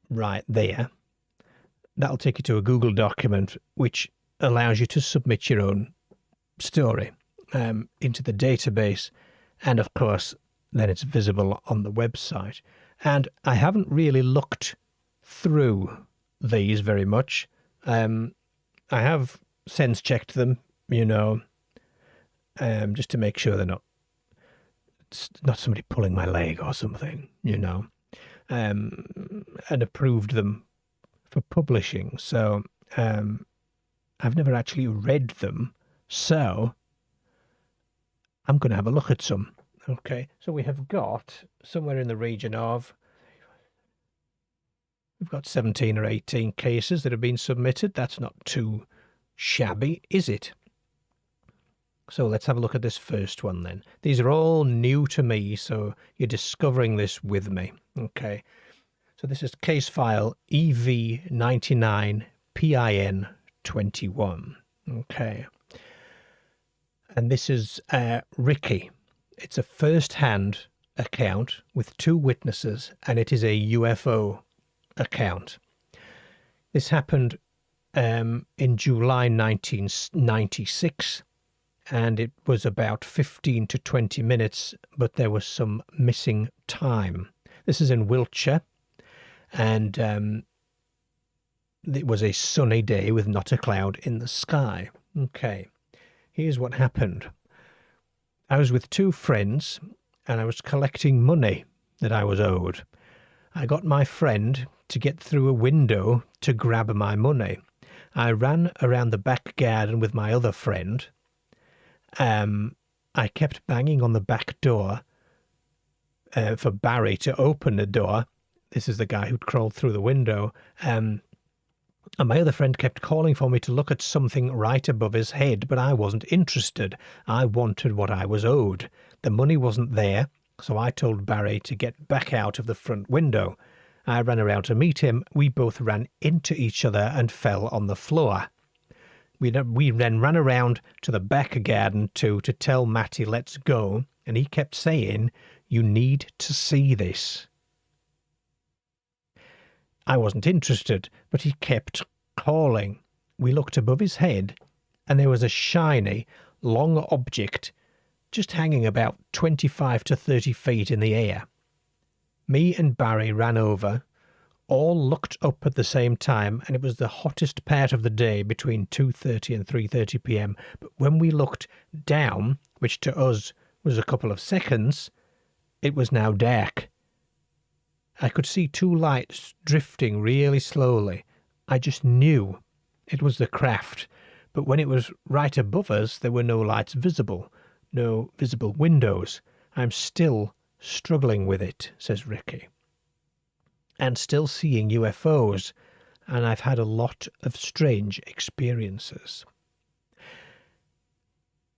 Right there. That'll take you to a Google document which allows you to submit your own story into the database, and of course then it's visible on the website. And I haven't really looked through these very much. I have sense checked them, you know, just to make sure they're not somebody pulling my leg or something, you know, and approved them for publishing. So I've never actually read them, so I'm going to have a look at some. Okay, so we have got somewhere in the region of, we've got 17 or 18 cases that have been submitted. That's not too shabby, is it? So let's have a look at this first one then. These are all new to me, so you're discovering this with me. Okay, so this is case file EV99PIN21. Okay, and this is Ricky. It's a first-hand account with 2 witnesses, and it is a UFO account. This happened in July 1996, and it was about 15 to 20 minutes, but there was some missing time. This is in Wiltshire, and it was a sunny day with not a cloud in the sky. Okay, here's what happened. I was with 2 friends, and I was collecting money that I was owed. I got my friend to get through a window to grab my money. I ran around the back garden with my other friend. I kept banging on the back door for Barry to open the door. This is the guy who'd crawled through the window. And my other friend kept calling for me to look at something right above his head, but I wasn't interested. I wanted what I was owed. The money wasn't there, so I told Barry to get back out of the front window. I ran around to meet him. We both ran into each other and fell on the floor. We then ran around to the back garden to tell Matty, let's go, and he kept saying, you need to see this. I wasn't interested, but he kept calling. We looked above his head, and there was a shiny, long object just hanging about 25 to 30 feet in the air. Me and Barry ran over, all looked up at the same time, and it was the hottest part of the day between 2:30 and 3:30 p.m. But when we looked down, which to us was a couple of seconds, it was now dark. I could see 2 lights drifting really slowly. I just knew it was the craft, but when it was right above us, there were no lights visible, no visible windows. I'm still struggling with it, says Ricky. And still seeing UFOs, and I've had a lot of strange experiences.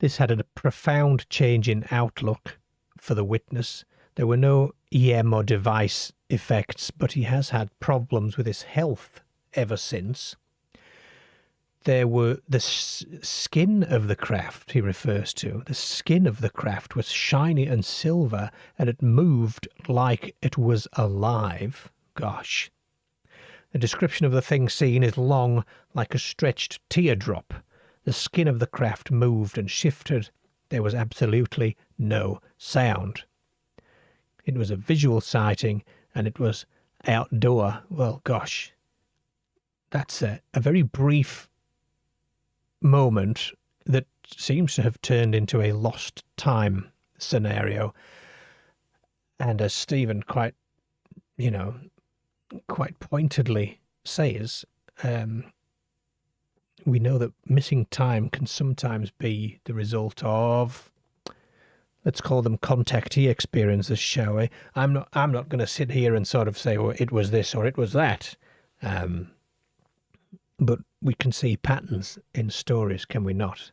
This had a profound change in outlook for the witness. There were no EM or device effects, but he has had problems with his health ever since. There were the skin of the craft he refers to. The skin of the craft was shiny and silver, and it moved like it was alive. Gosh. The description of the thing seen is long, like a stretched teardrop. The skin of the craft moved and shifted. There was absolutely no sound. It was a visual sighting, and it was outdoor. Well, gosh, that's a very brief moment that seems to have turned into a lost time scenario. And as Stephen quite pointedly says, we know that missing time can sometimes be the result of, let's call them contactee experiences, shall we? I'm not going to sit here and sort of say, well, it was this or it was that. But we can see patterns in stories, can we not?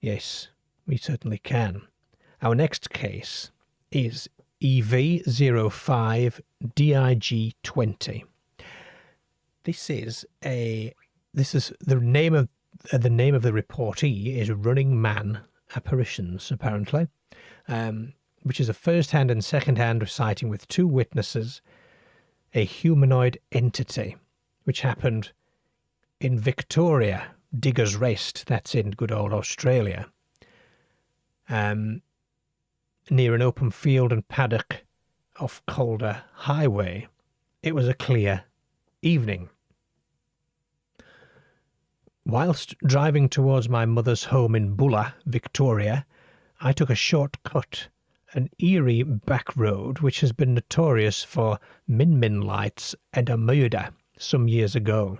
Yes, we certainly can. Our next case is EV05DIG20. This is the name of the reportee is Running Man Apparitions, apparently, which is a first-hand and second-hand sighting with two witnesses, a humanoid entity, which happened in Victoria, Diggers Rest, that's in good old Australia, near an open field and paddock off Calder Highway. It was a clear evening. Whilst driving towards my mother's home in Bulla, Victoria, I took a shortcut, an Eerie back road which has been notorious for min-min lights and a murder some years ago.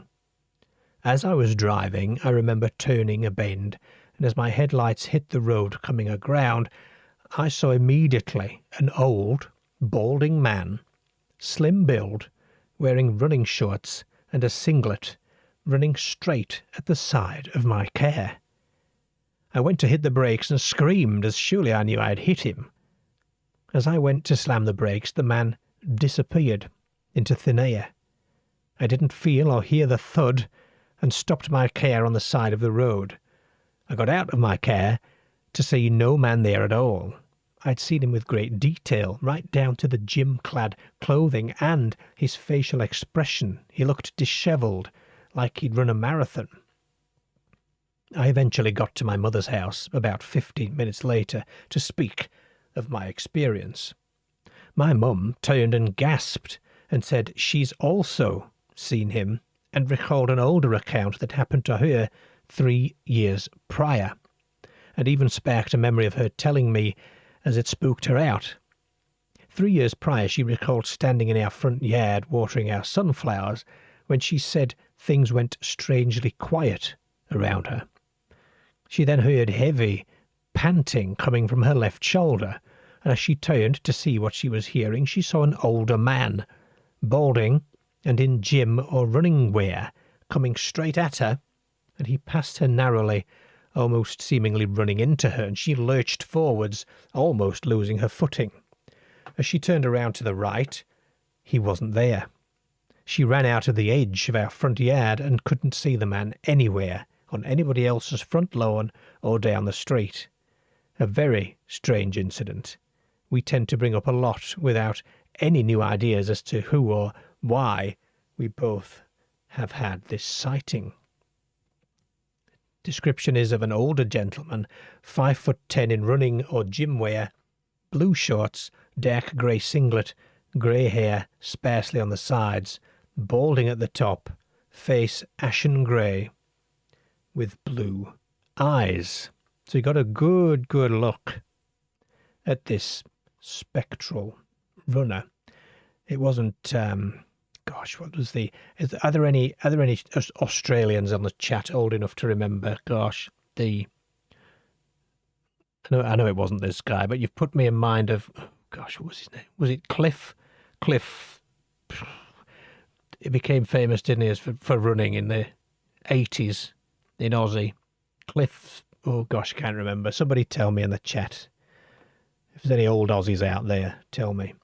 As I was driving, I remember turning a bend, and as my headlights hit the road coming aground, I saw immediately an old, balding man, slim build, wearing running shorts and a singlet, running straight at the side of my car. I went to hit the brakes and screamed, as surely I knew I had hit him. As I went to slam the brakes, the man disappeared into thin air. I didn't feel or hear the thud and stopped my car on the side of the road. I got out of my car to see no man there at all. I'd seen him with great detail, right down to the gym-clad clothing and his facial expression. He looked dishevelled, like he'd run a marathon. I eventually got to my mother's house about 15 minutes later to speak of my experience. My mum turned and gasped and said she's also seen him and recalled an older account that happened to her 3 years prior, and even sparked a memory of her telling me as it spooked her out. 3 years prior she recalled standing in our front yard watering our sunflowers when she said things went strangely quiet around her. She then heard heavy panting coming from her left shoulder, and as she turned to see what she was hearing, she saw an older man, balding and in gym or running wear, coming straight at her, and he passed her narrowly, almost seemingly running into her, and she lurched forwards, almost losing her footing. As she turned around to the right, he wasn't there. She ran out of the edge of our front yard and couldn't see the man anywhere, on anybody else's front lawn or down the street. A very strange incident. We tend to bring up a lot without any new ideas as to who or why we both have had this sighting. Description is of an older gentleman, 5'10" in running or gym wear, blue shorts, dark grey singlet, grey hair sparsely on the sides, balding at the top, face ashen grey, with blue eyes. So you got a good look at this spectral runner. It wasn't, what was are there any Australians on the chat old enough to remember? I know it wasn't this guy, but you've put me in mind of, what was his name? Was it Cliff? He became famous, didn't he, for running in the 80s in Aussie. Cliff, I can't remember. Somebody tell me in the chat. If there's any old Aussies out there, tell me.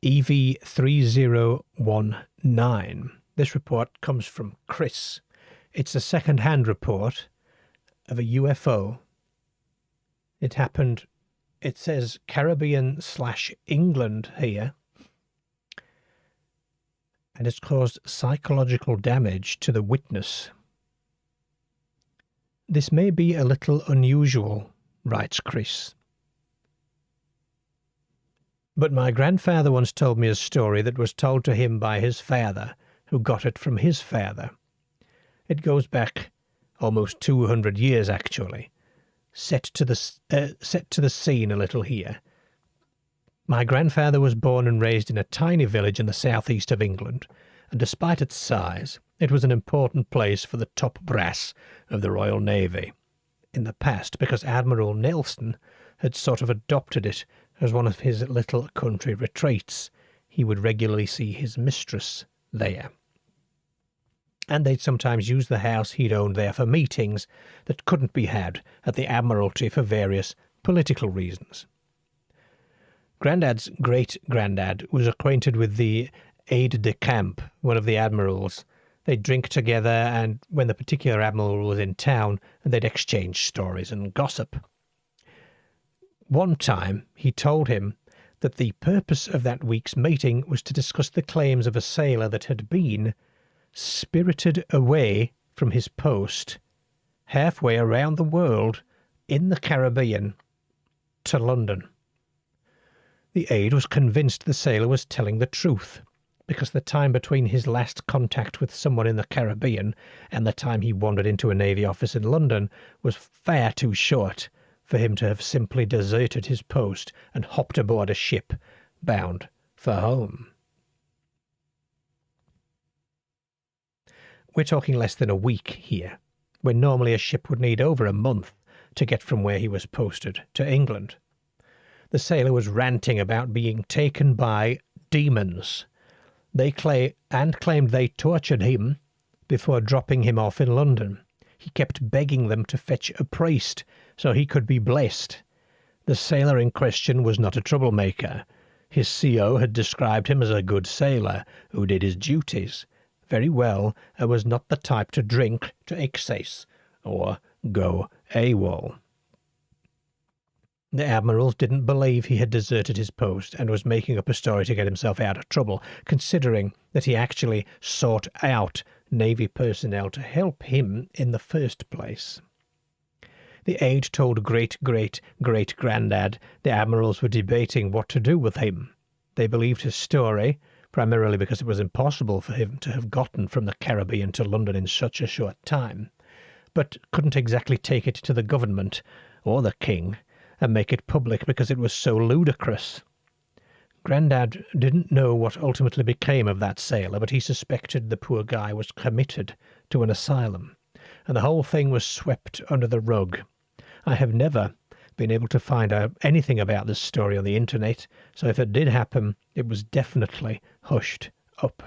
EV3019. This report comes from Chris. It's a second-hand report of a UFO. It happened, it says Caribbean/England here, and it's caused psychological damage to the witness. This may be a little unusual, writes Chris. But my grandfather once told me a story that was told to him by his father, who got it from his father. It goes back almost 200 years, actually. Set to the scene a little here. My grandfather was born and raised in a tiny village in the southeast of England, and despite its size, it was an important place for the top brass of the Royal Navy in the past, because Admiral Nelson had sort of adopted it as one of his little country retreats. He would regularly see his mistress there. and they'd sometimes use the house he'd owned there for meetings that couldn't be had at the Admiralty for various political reasons. Grandad's great-granddad was acquainted with the aide-de-camp, one of the admirals. They'd drink together, and when the particular admiral was in town, they'd exchange stories and gossip. One time he told him that the purpose of that week's meeting was to discuss the claims of a sailor that had been spirited away from his post halfway around the world in the Caribbean to London. The aide was convinced the sailor was telling the truth, because the time between his last contact with someone in the Caribbean and the time he wandered into a Navy office in London was far too short for him to have simply deserted his post and hopped aboard a ship bound for home. We're talking less than a week here, when normally a ship would need over a month to get from where he was posted to England. The sailor was ranting about being taken by demons. They claimed they tortured him before dropping him off in London. He kept begging them to fetch a priest so he could be blessed. The sailor in question was not a troublemaker. His CO had described him as a good sailor who did his duties very well and was not the type to drink to excess or go AWOL. The admiral didn't believe he had deserted his post and was making up a story to get himself out of trouble, considering that he actually sought out Navy personnel to help him in the first place. The aide told great-great-great-granddad the admirals were debating what to do with him. They believed his story, primarily because it was impossible for him to have gotten from the Caribbean to London in such a short time, but couldn't exactly take it to the government or the king and make it public because it was so ludicrous. Grandad didn't know what ultimately became of that sailor, but he suspected the poor guy was committed to an asylum, and the whole thing was swept under the rug. I have never been able to find out anything about this story on the internet, so if it did happen, it was definitely hushed up.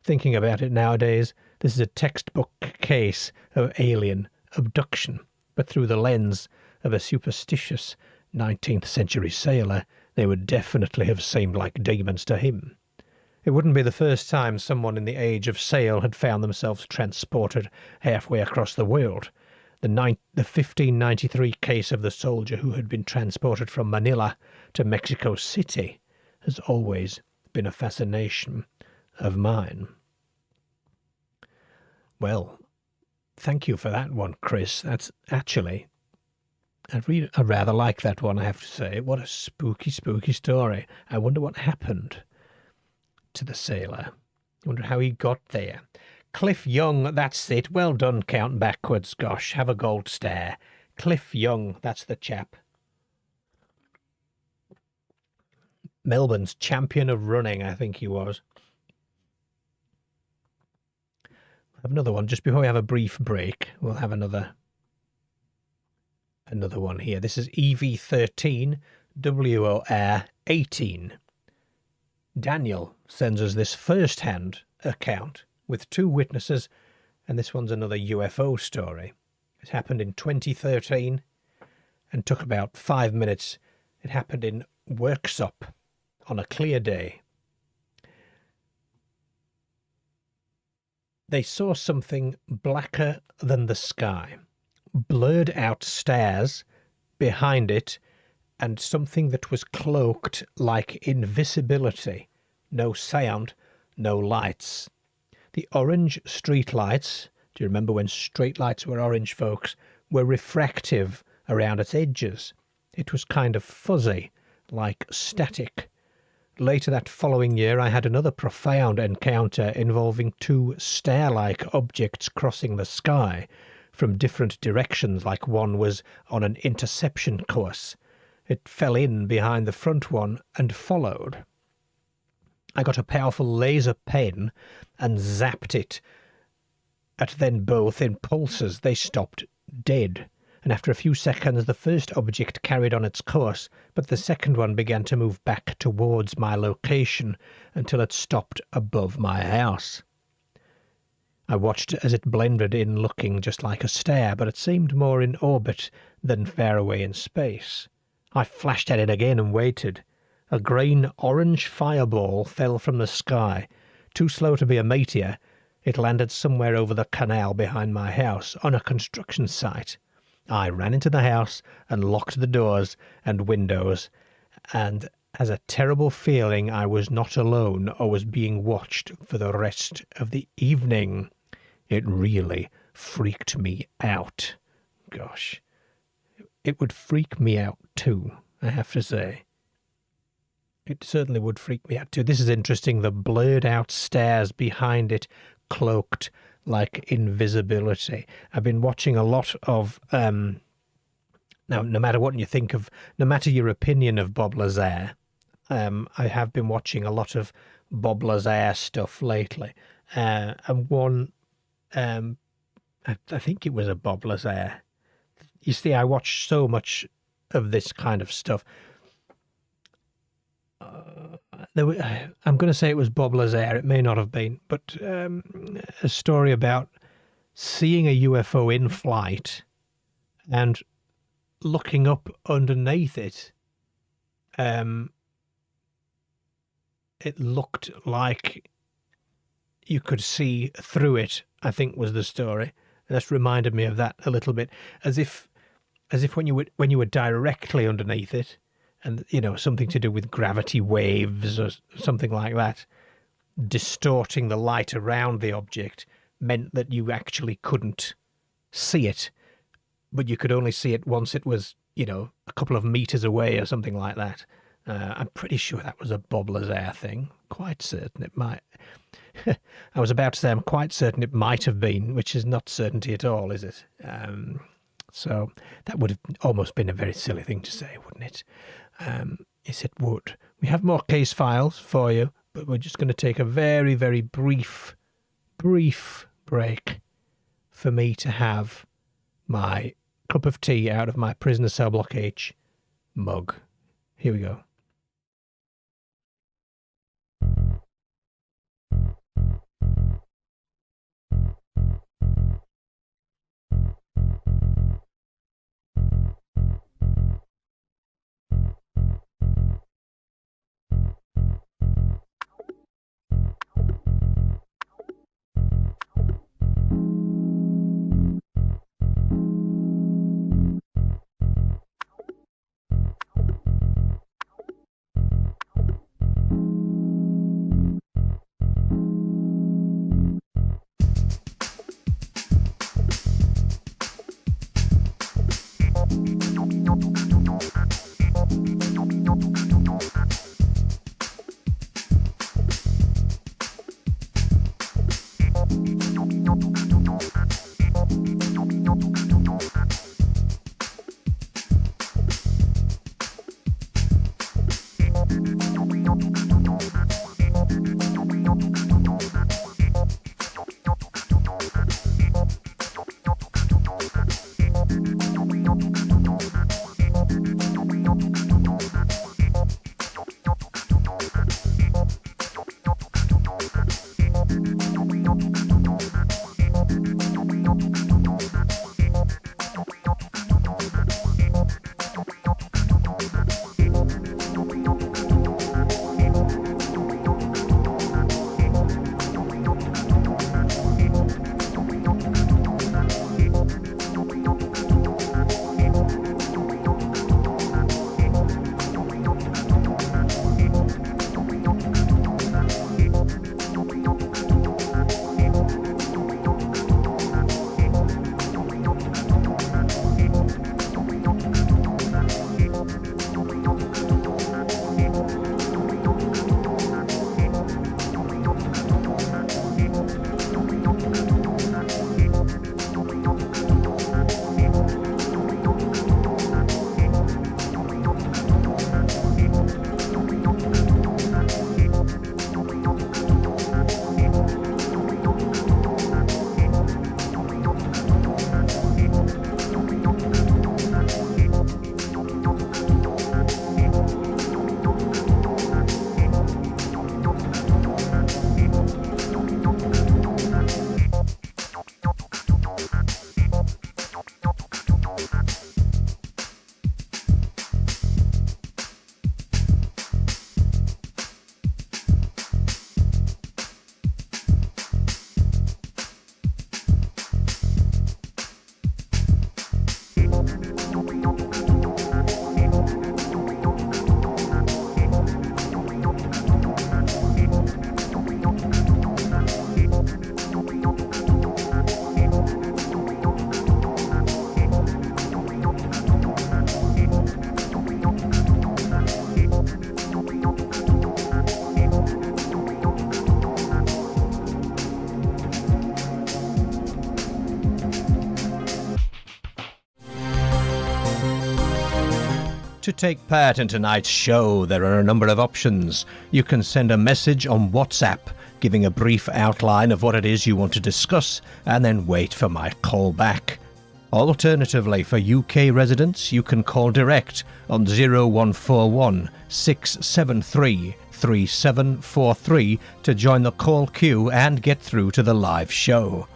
Thinking about it nowadays, this is a textbook case of alien abduction, but through the lens of a superstitious 19th century sailor, they would definitely have seemed like demons to him. It wouldn't be the first time someone in the age of sail had found themselves transported halfway across the world. The 1593 case of the soldier who had been transported from Manila to Mexico City has always been a fascination of mine. Well, thank you for that one, Chris. That's actually... I rather like that one, I have to say. What a spooky, spooky story. I wonder what happened to the sailor. I wonder how he got there. Cliff Young, that's it. Well done, count backwards. Gosh, have a gold star. Cliff Young, that's the chap. Melbourne's champion of running, I think he was. We'll have another one just before we have a brief break. We'll have another one here. This is EV13 WOR 18. Daniel sends us this first-hand account with 2 witnesses, and this one's another UFO story. It happened in 2013 and took about 5 minutes. It happened in Worksop on a clear day. They saw something blacker than the sky, blurred out stars behind it, and something that was cloaked like invisibility. No sound, no lights. The orange street lights, do you remember when street lights were orange, folks, were refractive around its edges. It was kind of fuzzy, like static. Later that following year, I had another profound encounter involving 2 star-like objects crossing the sky from different directions, like one was on an interception course. It fell in behind the front one and followed. I got a powerful laser pen and zapped it at them both in pulses. They stopped dead, and after a few seconds the first object carried on its course, but the second one began to move back towards my location until it stopped above my house. I watched as it blended in, looking just like a star, but it seemed more in orbit than far away in space. I flashed at it again and waited. A green-orange fireball fell from the sky. Too slow to be a meteor, it landed somewhere over the canal behind my house, on a construction site. I ran into the house and locked the doors and windows, and as a terrible feeling I was not alone or was being watched for the rest of the evening. It really freaked me out. Gosh, it would freak me out too, I have to say. It certainly would freak me out too. This is interesting. The blurred out stairs behind it, cloaked like invisibility. I've been watching a lot of now, no matter what you think of, no matter your opinion of Bob Lazar, I have been watching a lot of Bob Lazar stuff lately. And one, I think it was a Bob Lazar. You see, I watch so much of this kind of stuff. I'm going to say it was Bob Lazar. It may not have been, but a story about seeing a UFO in flight and looking up underneath it. It looked like you could see through it, I think was the story. And that's reminded me of that a little bit, as if when you were directly underneath it, and something to do with gravity waves or something like that, distorting the light around the object meant that you actually couldn't see it, but you could only see it once it was a couple of meters away or something like that. I'm pretty sure that was a Bob Lazar thing. Quite certain it might. I was about to say I'm quite certain it might have been, which is not certainty at all, is it? So that would have almost been a very silly thing to say, wouldn't it? Yes, it would. We have more case files for you, but we're just going to take a very, very brief break for me to have my cup of tea out of my Prisoner Cell Block H mug. Here we go. To take part in tonight's show, there are a number of options. You can send a message on WhatsApp, giving a brief outline of what it is you want to discuss, and then wait for my call back. Alternatively, for UK residents, you can call direct on 0141 673 3743 to join the call queue and get through to the live show.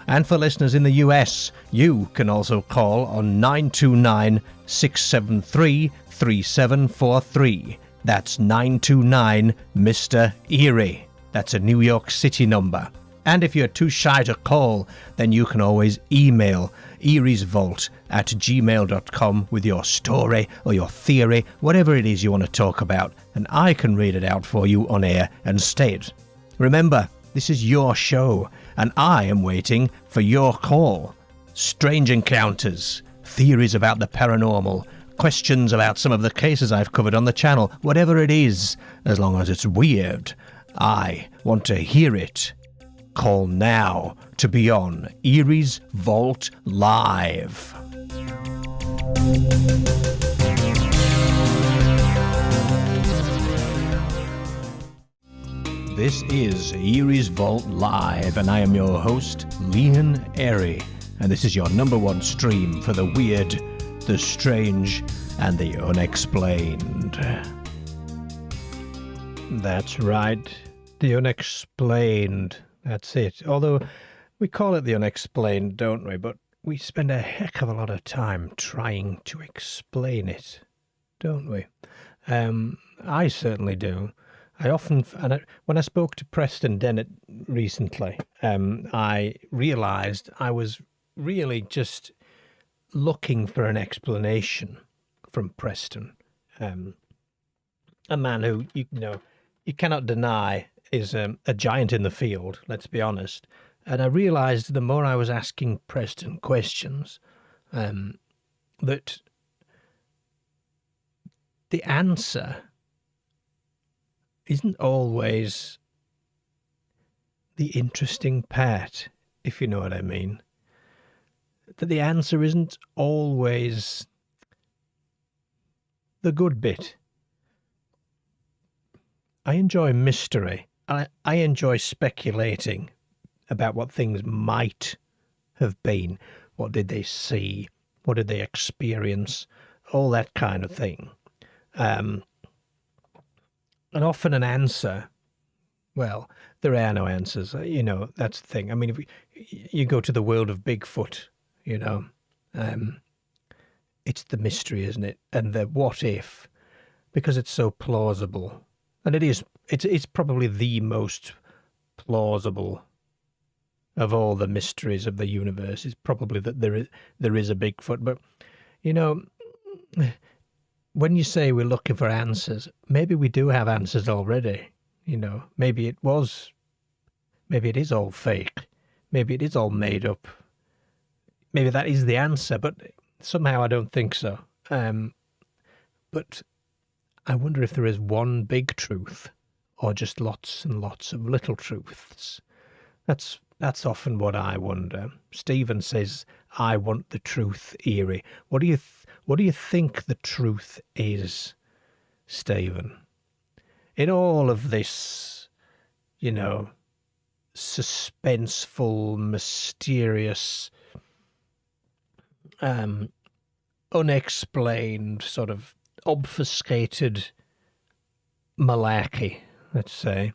And for listeners in the US, you can also call on 929 673 3743. That's 929 Mr. Eerie. That's a New York City number. And if you're too shy to call, then you can always email eeriesvault@gmail.com with your story or your theory, whatever it is you want to talk about, and I can read it out for you on air and state. Remember, this is your show, and I am waiting for your call. Strange encounters, theories about the paranormal, questions about some of the cases I've covered on the channel, whatever it is, as long as it's weird, I want to hear it. Call now to be on Eerie's Vault Live. This is Eerie's Vault Live, and I am your host, Leon Eerie, and this is your number one stream for the weird, the strange, and the unexplained. That's right, the unexplained. That's it. Although we call it the unexplained, don't we? But we spend a heck of a lot of time trying to explain it, don't we? I certainly do. I often, when I spoke to Preston Dennett recently, I realised I was really just looking for an explanation from Preston. A man who, you cannot deny is a giant in the field, let's be honest. And I realised the more I was asking Preston questions, that the answer isn't always the interesting part, if you know what I mean. That the answer isn't always the good bit. I enjoy mystery. I enjoy speculating about what things might have been. What did they see? What did they experience? All that kind of thing. And often an answer, well, there are no answers. That's the thing. I mean, if you go to the world of Bigfoot, it's the mystery, isn't it? And the what if, because it's so plausible. And it is. It's probably the most plausible of all the mysteries of the universe. Is probably that there is a Bigfoot. But when you say we're looking for answers, maybe we do have answers already. Maybe it is all fake. Maybe it is all made up. Maybe that is the answer. But somehow I don't think so. But I wonder if there is one big truth, or just lots and lots of little truths. That's often what I wonder. Stephen says, "I want the truth, Eerie." What do you think the truth is, Stephen? In all of this, suspenseful, mysterious, unexplained, sort of obfuscated malarkey, let's say.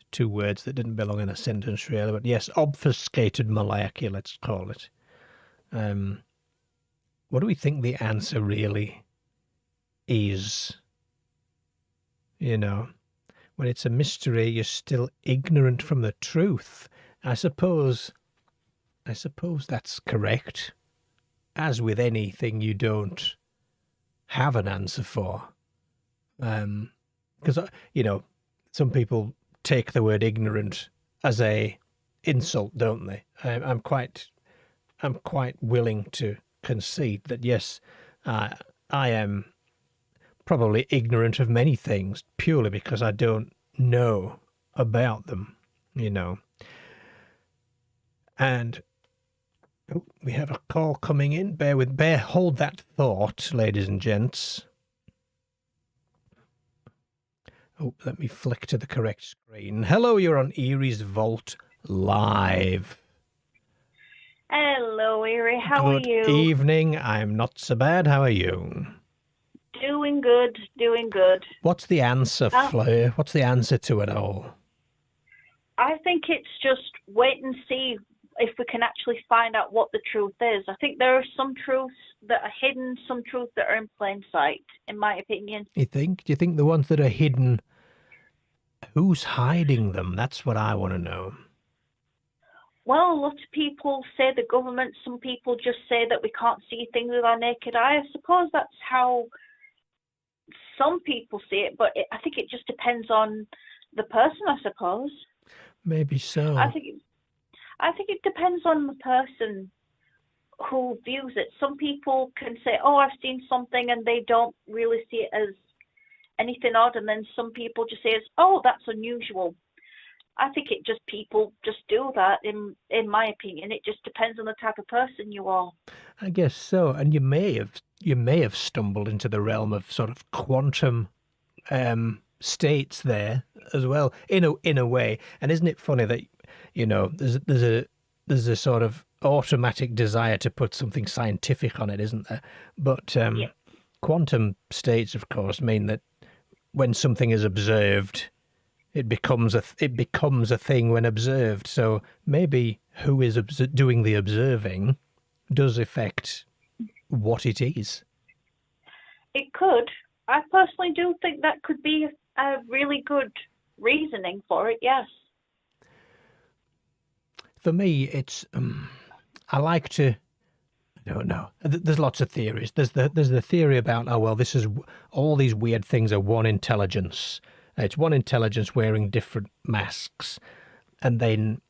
Two words that didn't belong in a sentence really, but yes, obfuscated malarkey, let's call it. What do we think the answer really is? When it's a mystery, you're still ignorant from the truth. I suppose that's correct. As with anything you don't have an answer for. Because, some people take the word ignorant as a insult, don't they? I'm quite willing to concede that, yes, I am probably ignorant of many things purely because I don't know about them, And we have a call coming in. Hold that thought, ladies and gents. Oh, let me flick to the correct screen. Hello, you're on Eerie's Vault Live. Hello, Eerie. How are Good you? evening. I'm not so bad. How are you? Doing good, doing good. What's the answer, Uh, Fleur? What's the answer to it all? I think it's just wait and see if we can actually find out what the truth is. I think there are some truths that are hidden, some truths that are in plain sight, in my opinion. You think? Do you think the ones that are hidden, who's hiding them? That's what I want to know. Well, a lot of people say the government, some people just say that we can't see things with our naked eye. I suppose that's how some people see it, but I think it just depends on the person, I suppose. Maybe I so. think I think it depends on the person who views it. Some people can say, "Oh, I've seen something," and they don't really see it as anything odd, and then some people just say, "Oh, that's unusual." I think it just people just do that. In my opinion, it just depends on the type of person you are. I guess so. And you may have stumbled into the realm of sort of quantum states there as well, in a way. And isn't it funny that there's a sort of automatic desire to put something scientific on it, isn't there? But Yeah, quantum states, of course, mean that when something is observed, it becomes a thing when observed. So maybe who is doing the observing does affect what it is. it could. I personally do think that could be a really good reasoning for it. Yes. For me, it's I like to. I don't know. There's lots of theories. There's the theory about, oh well, this is all these weird things are one intelligence. It's one intelligence wearing different masks, and then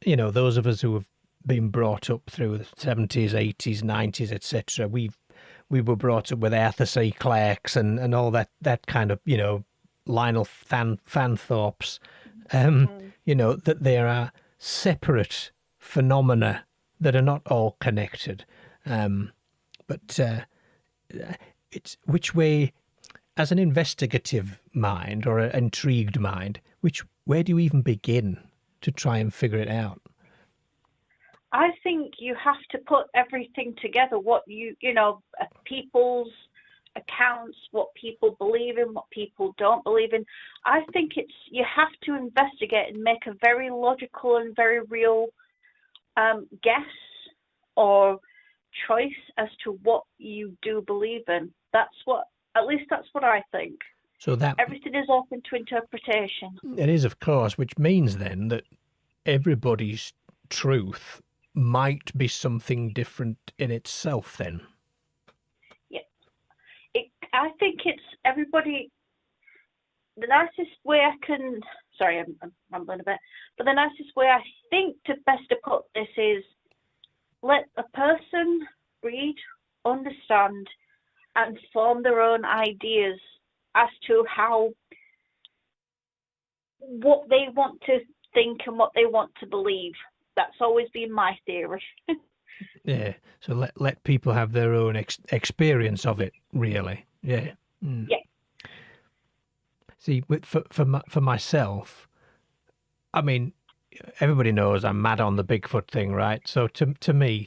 those of us who have been brought up through the 70s, 80s, 90s, etc. We were brought up with Arthur C. Clarke's and all that kind of Lionel Fanthorpe's. Mm. That there are separate phenomena that are not all connected. But it's which way, as an investigative mind or an intrigued mind, which where do you even begin to try and figure it out? I think you have to put everything together. What people's accounts, what people believe in, what people don't believe in. I think you have to investigate and make a very logical and very real guess or choice as to what you do believe in. At least that's what I think. So that Everything is open to interpretation. it is, of course, which means then that everybody's truth might be something different in itself. Then, Yeah, I think it's everybody. The nicest way I can, sorry, I'm rambling a bit, but the nicest way I think to best to put this is let a person read, understand, and form their own ideas as to what they want to think and what they want to believe. That's always been my theory. yeah. So let people have their own experience of it. Really, yeah. Mm. Yeah. See, for myself, I mean, everybody knows I'm mad on the Bigfoot thing, right? So to me,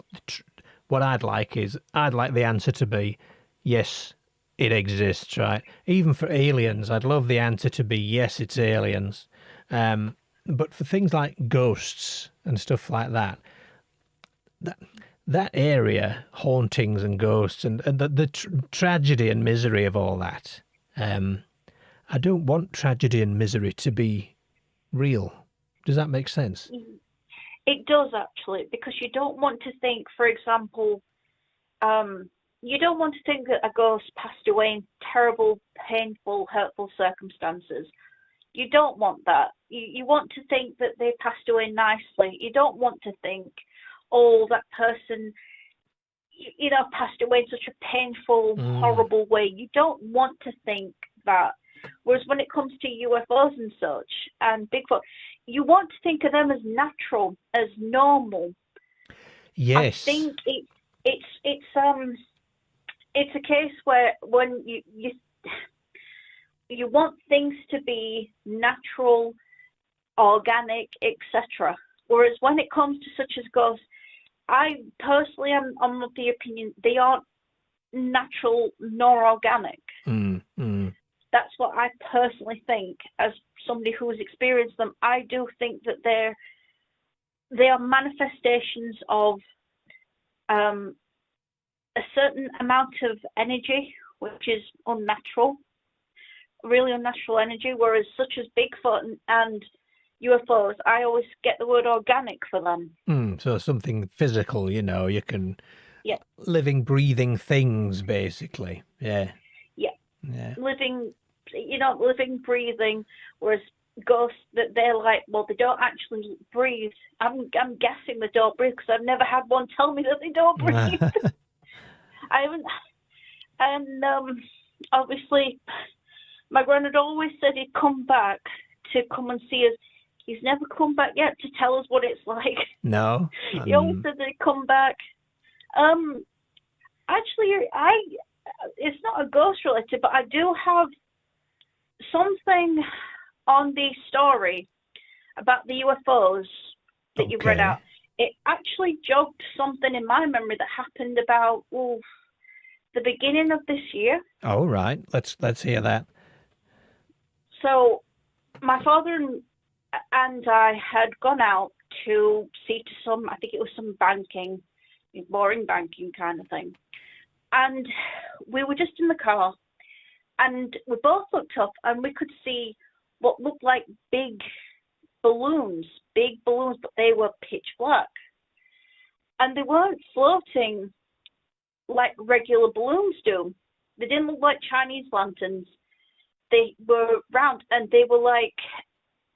what I'd like the answer to be yes, it exists, right? Even for aliens, I'd love the answer to be yes, it's aliens. But for things like ghosts and stuff like that, that that area, hauntings and ghosts, and the tragedy and misery of all that, I don't want tragedy and misery to be real. Does that make sense? It does actually, because you don't want to think, for example, you don't want to think that a ghost passed away in terrible, painful, hurtful circumstances. You don't want that. You want to think that they passed away nicely. You don't want to think, oh, that person, passed away in such a painful, Mm. horrible way. You don't want to think that. Whereas when it comes to UFOs and such and Bigfoot, you want to think of them as natural, as normal. I Yes. think it's a case where when you you want things to be natural, organic, etc. Whereas when it comes to such as ghosts, I personally am of the opinion they aren't natural nor organic. That's what I personally think. As somebody who has experienced them, I do think that they are manifestations of a certain amount of energy, which is unnatural, really unnatural energy, whereas such as Bigfoot and UFOs, I always get the word organic for them. So something physical, you can... Yeah. Living, breathing things, basically. Yeah. Living, breathing, whereas ghosts, that they're like, well, they don't actually breathe. I'm guessing they don't breathe because I've never had one tell me that they don't breathe. I haven't. And obviously, my granddad always said he'd come back to come and see us. He's never come back yet to tell us what it's like. No. He always said that he'd come back. Actually, it's not a ghost related, but I do have something on the story about the UFOs that you've read out. It actually jogged something in my memory that happened about the beginning of this year. Oh, right. Let's hear that. So my father and I had gone out to see to some, I think it was some banking, boring banking kind of thing. And we were just in the car, and we both looked up, and we could see what looked like big balloons, but they were pitch black. And they weren't floating like regular balloons do. They didn't look like Chinese lanterns. They were round, and they were like,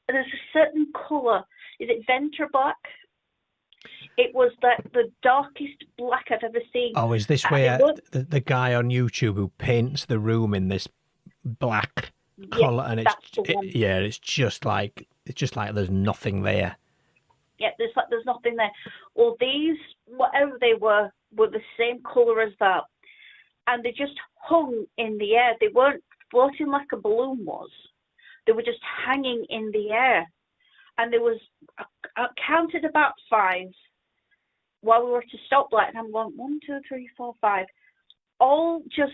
there's a certain colour. Is it Venture black? It was the darkest black I've ever seen. Oh, is this where the guy on YouTube who paints the room in this black colour, and it's just like there's nothing there. Yeah, there's nothing there. Well, these, whatever they were the same colour as that, and they just hung in the air. They weren't floating like a balloon was. They were just hanging in the air, and there was I counted about 5 while we were at a stoplight, and I'm going 1, 2, 3, 4, 5, all just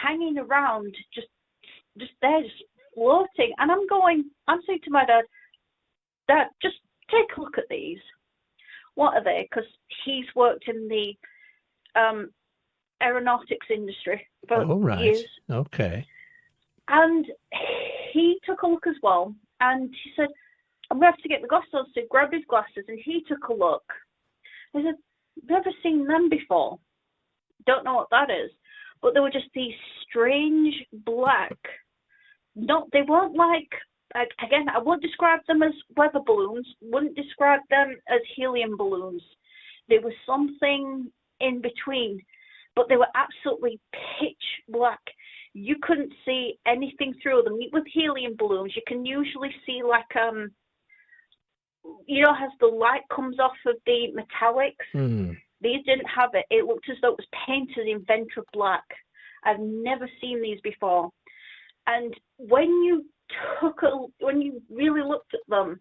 hanging around, just there, just floating. And I'm saying to my Dad, just take a look at these. What are they? Because he's worked in the aeronautics industry for years. Okay. And he took a look as well, and he said, I'm going to have to get the glasses. So he grabbed his glasses, and he took a look. I said, never seen them before. Don't know what that is. But they were just these strange black. They weren't like, again, I wouldn't describe them as weather balloons. Wouldn't describe them as helium balloons. They were something in between. But they were absolutely pitch black. You couldn't see anything through them. With helium balloons, you can usually see like, as the light comes off of the metallics. These didn't have it. It looked as though it was painted in Venture black. I've never seen these before. And when you really looked at them,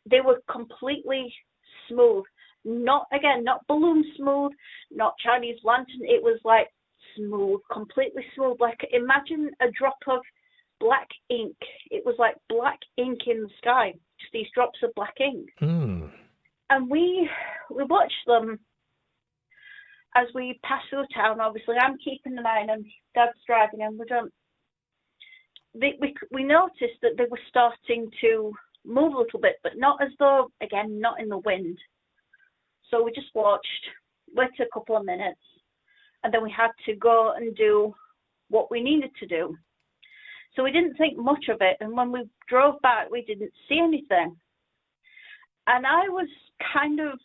they were completely smooth. Not balloon smooth, not Chinese lantern. It was like smooth, completely smooth. Like, imagine a drop of black ink. It was like black ink in the sky, just these drops of black ink. And we watched them as we passed through town. Obviously, I'm keeping an eye on them. Dad's driving, and we noticed that they were starting to move a little bit, but not as though, again, not in the wind. So we just watched, waited a couple of minutes, and then we had to go and do what we needed to do. So we didn't think much of it, and when we drove back, we didn't see anything. And I was kind of,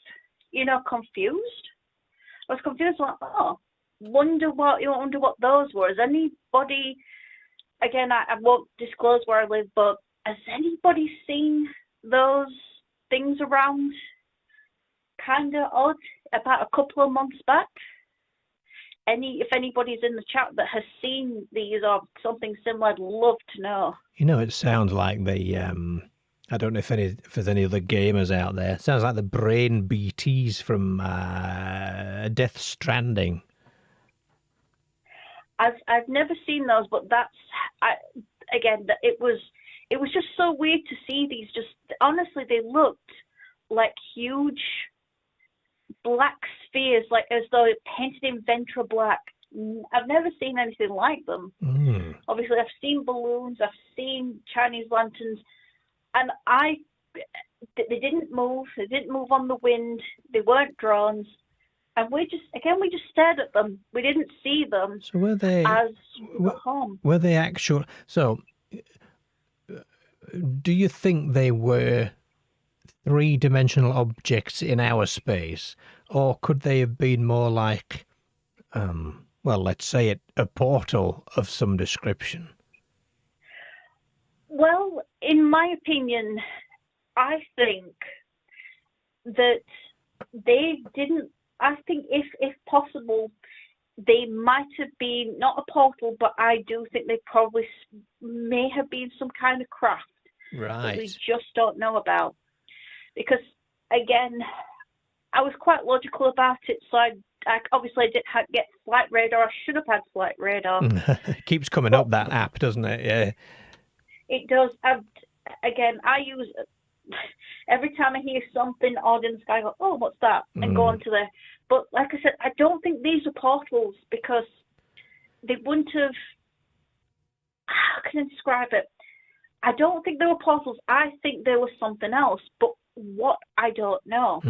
confused. I was confused, like, wonder what those were. Has anybody, again, I won't disclose where I live, but has anybody seen those things around? Kind of odd, about a couple of months back. if anybody's in the chat that has seen these or something similar, I'd love to know. It sounds like the I don't know if there's any other gamers out there. It sounds like the brain BTs from Death Stranding. I've never seen those, but it was just so weird to see these. Just honestly, they looked like huge black spheres, like as though it painted in Ventra black. I've never seen anything like them. Obviously, I've seen balloons, I've seen Chinese lanterns, and they didn't move. They didn't move on the wind. They weren't drones. And we just stared at them. We didn't see them. So were they as home. Were they actual? So, do you think they were three-dimensional objects in our space, or could they have been more like, well, let's say a portal of some description? Well, in my opinion, I think that they didn't. I think if possible, they might have been not a portal, but I do think they probably may have been some kind of craft that we just don't know about. Because again, I was quite logical about it, so I obviously didn't get flight radar. I should have had flight radar. It keeps coming up, that app, doesn't it? Yeah. It does. Again, I use every time I hear something odd in the sky, I go, oh, what's that? And go on to there. But like I said, I don't think these are portals because they wouldn't have. How can I describe it? I don't think they were portals. I think there was something else, but what, I don't know.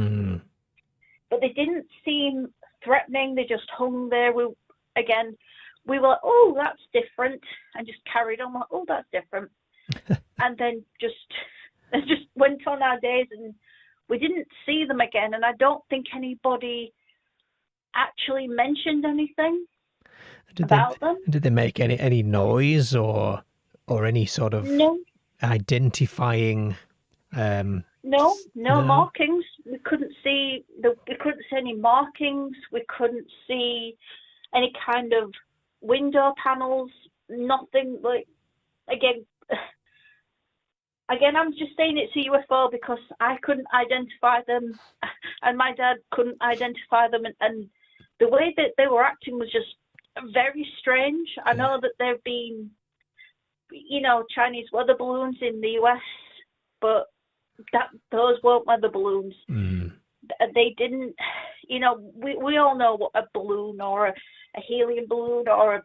But they didn't seem threatening. They just hung there. We were like, oh, that's different, and just carried on. Like, oh, that's different, and then just went on our days, and we didn't see them again. And I don't think anybody actually mentioned anything about them. Did they make any noise or any sort of identifying? No markings. We couldn't see any markings. We couldn't see any kind of window panels. Nothing. Like again, I'm just saying it's a UFO because I couldn't identify them, and my dad couldn't identify them, and the way that they were acting was just very strange. I know that there have been, Chinese weather balloons in the US, but those weren't weather balloons. They didn't, we all know what a balloon or a helium balloon or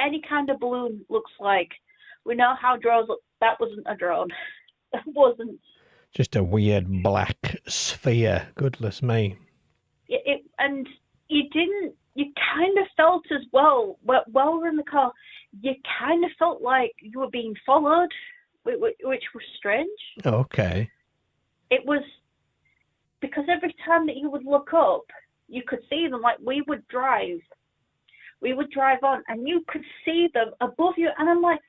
any kind of balloon looks like. We know how drones look. That wasn't a drone. That wasn't. Just a weird black sphere. Goodness me. And you kind of felt as well, while we were in the car, you kind of felt like you were being followed, which was strange. Okay. It was because every time that you would look up, you could see them. Like we would drive on, and you could see them above you, and I'm like,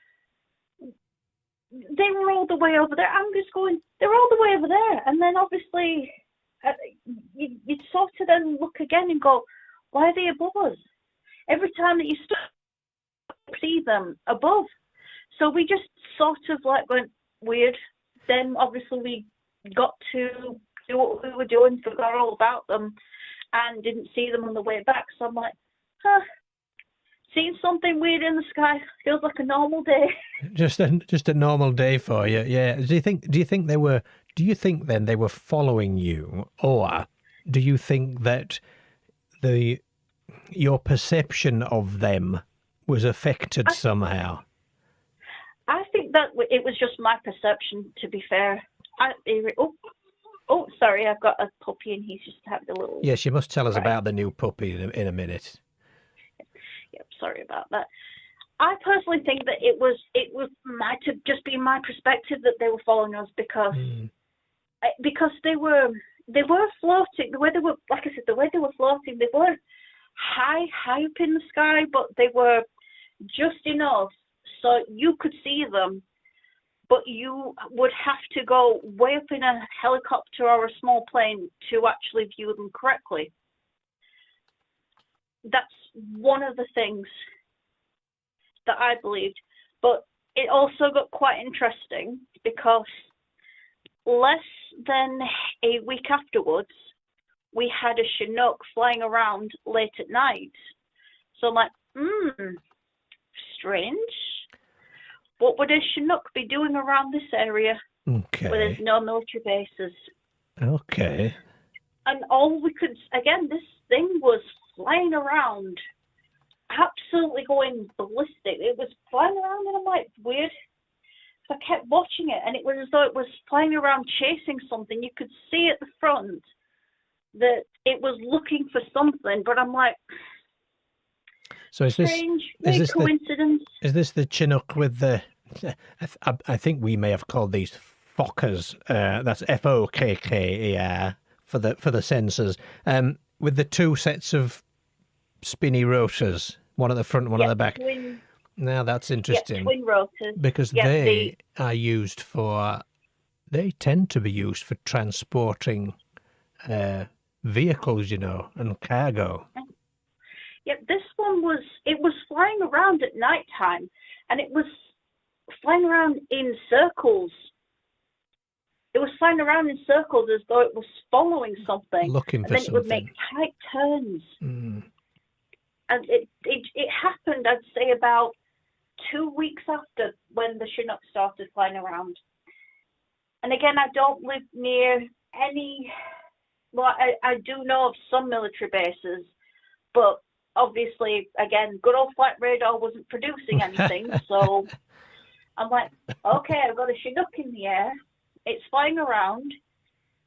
they were all the way over there. I'm just going, they're all the way over there. And then obviously you'd sort of then look again and go, why are they above us? Every time that you see them above. So we just sort of like went weird. Then obviously we got to do what we were doing, forgot all about them, and didn't see them on the way back. So I'm like, seeing something weird in the sky feels like a normal day. Just a normal day for you, yeah. Do you think they were following you, or do you think that your perception of them was affected somehow? I think that it was just my perception, to be fair. Sorry, I've got a puppy and he's just having a little... Yes, you must tell us about the new puppy in a minute. Yep, sorry about that. I personally think that it might have just been my perspective that they were following us because they were floating. The way they were, like I said, the way they were floating, they weren't high up in the sky, but they were just enough so you could see them, but you would have to go way up in a helicopter or a small plane to actually view them correctly. that's one of the things that I believed. But it also got quite interesting because less than a week afterwards, we had a Chinook flying around late at night. So I'm like, strange. What would a Chinook be doing around this area where there's Okay. no military bases? Okay. And all we could, again, this thing was flying around, absolutely going ballistic. It was flying around, and I'm like, weird. So I kept watching it, and it was as though it was flying around chasing something. You could see at the front that it was looking for something, but I'm like, So is strange, this weird coincidence. is this the Chinook with the? I think we may have called these Fokkers. That's FOKK. For the sensors. With the two sets of spinny rotors, one at the front, one at the back. Now that's interesting. Twin rotors. Because they are used for. They tend to be used for transporting vehicles, and cargo. Yep, this one was flying around at night time, and it was flying around in circles. It was flying around in circles as though it was following something. Looking for something. And then it would make tight turns. And it happened, I'd say, about 2 weeks after when the Chinook started flying around. And again, I don't live near any. Well, I do know of some military bases, but obviously, again, good old flight radar wasn't producing anything. So I'm like, okay, I've got a Chinook in the air. It's flying around.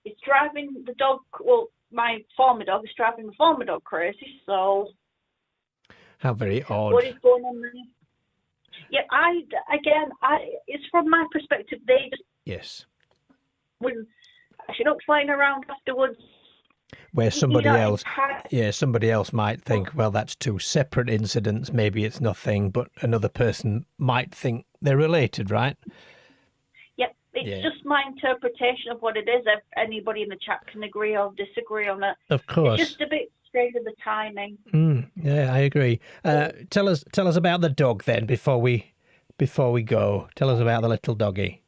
It's driving the dog. Well, my former dog is driving the former dog crazy. So how very odd. What is going on there? Yeah, it's from my perspective. They just when a Chinook flying around afterwards. Where somebody else might think, well, that's two separate incidents. Maybe it's nothing, but another person might think they're related, right? Yep, it's just my interpretation of what it is. Anybody in the chat can agree or disagree on it. Of course. It's just a bit strange of the timing. Yeah, I agree. Tell us about the dog then before we go. Tell us about the little doggy.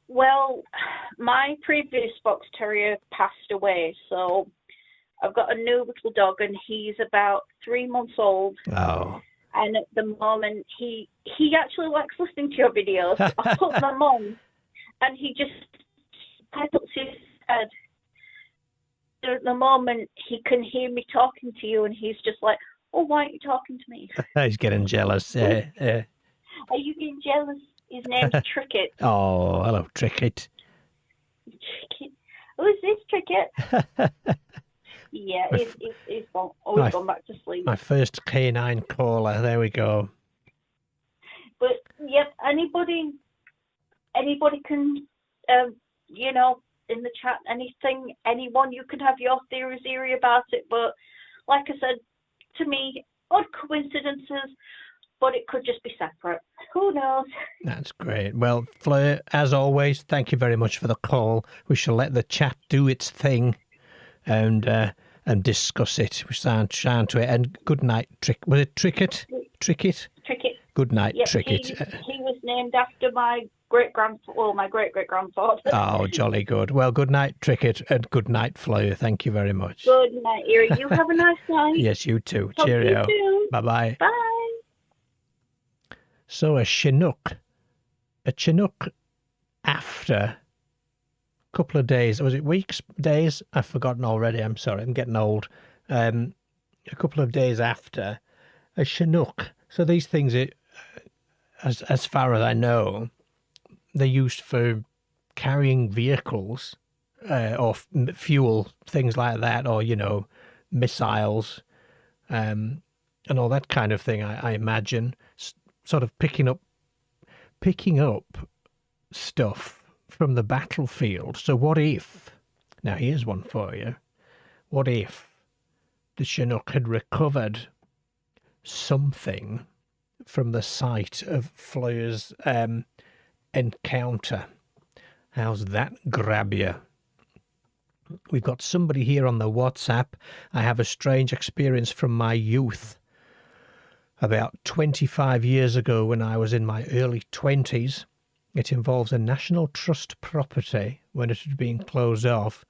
Well, my previous Fox Terrier passed away, so I've got a new little dog, and he's about 3 months old. Oh. And at the moment, he actually likes listening to your videos. I put them on, and he just puts his head. At the moment, he can hear me talking to you, and he's just like, oh, why aren't you talking to me? He's getting jealous. Yeah. Are you getting jealous? His name's Tricket. Oh, hello, Tricket. Tricket. Who's this Tricket? Yeah, he's gone back to sleep. My first canine caller. There we go. But yep, anybody can, in the chat, anyone, you can have your theories, Eerie, about it. But like I said, to me, odd coincidences, but it could just be separate. Who knows? That's great. Well, Fleur, as always, thank you very much for the call. We shall let the chat do its thing and discuss it. We sound to it. And good night, Was it Tricket? Tricket? Tricket. Good night, Tricket. He was named after my great-great-grandfather. Oh, jolly good. Well, good night, Tricket, and good night, Fleur. Thank you very much. Good night, Eerie. You have a nice night. Yes, you too. Talk Cheerio. To you Bye-bye. Bye. So a Chinook after a couple of days, was it weeks, days? I've forgotten already. I'm sorry, I'm getting old. A couple of days after a Chinook. So these things, as far as I know, they're used for carrying vehicles or fuel, things like that, or, missiles and all that kind of thing, I imagine. Sort of picking up stuff from the battlefield. So what if, now here's one for you, what if the Chinook had recovered something from the site of Fleur's encounter? How's that grab you? We've got somebody here on the WhatsApp. I have a strange experience from my youth. About 25 years ago, when I was in my early 20s, it involves a National Trust property. When it had been closed off,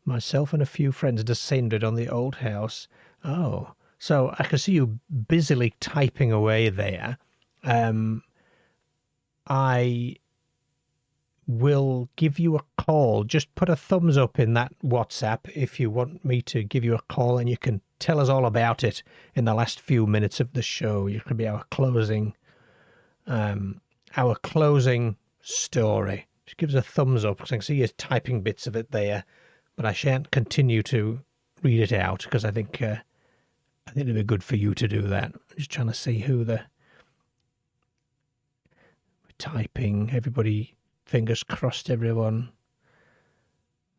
myself and a few friends descended on the old house. Oh, so I can see you busily typing away there. I will give you a call. Just put a thumbs up in that WhatsApp if you want me to give you a call, and you can tell us all about it in the last few minutes of the show. You could be our closing story. Just give us a thumbs up, because I can see you typing bits of it there, but I shan't continue to read it out because I think it'd be good for you to do that. I'm just trying to see who the typing. Everybody, fingers crossed, everyone.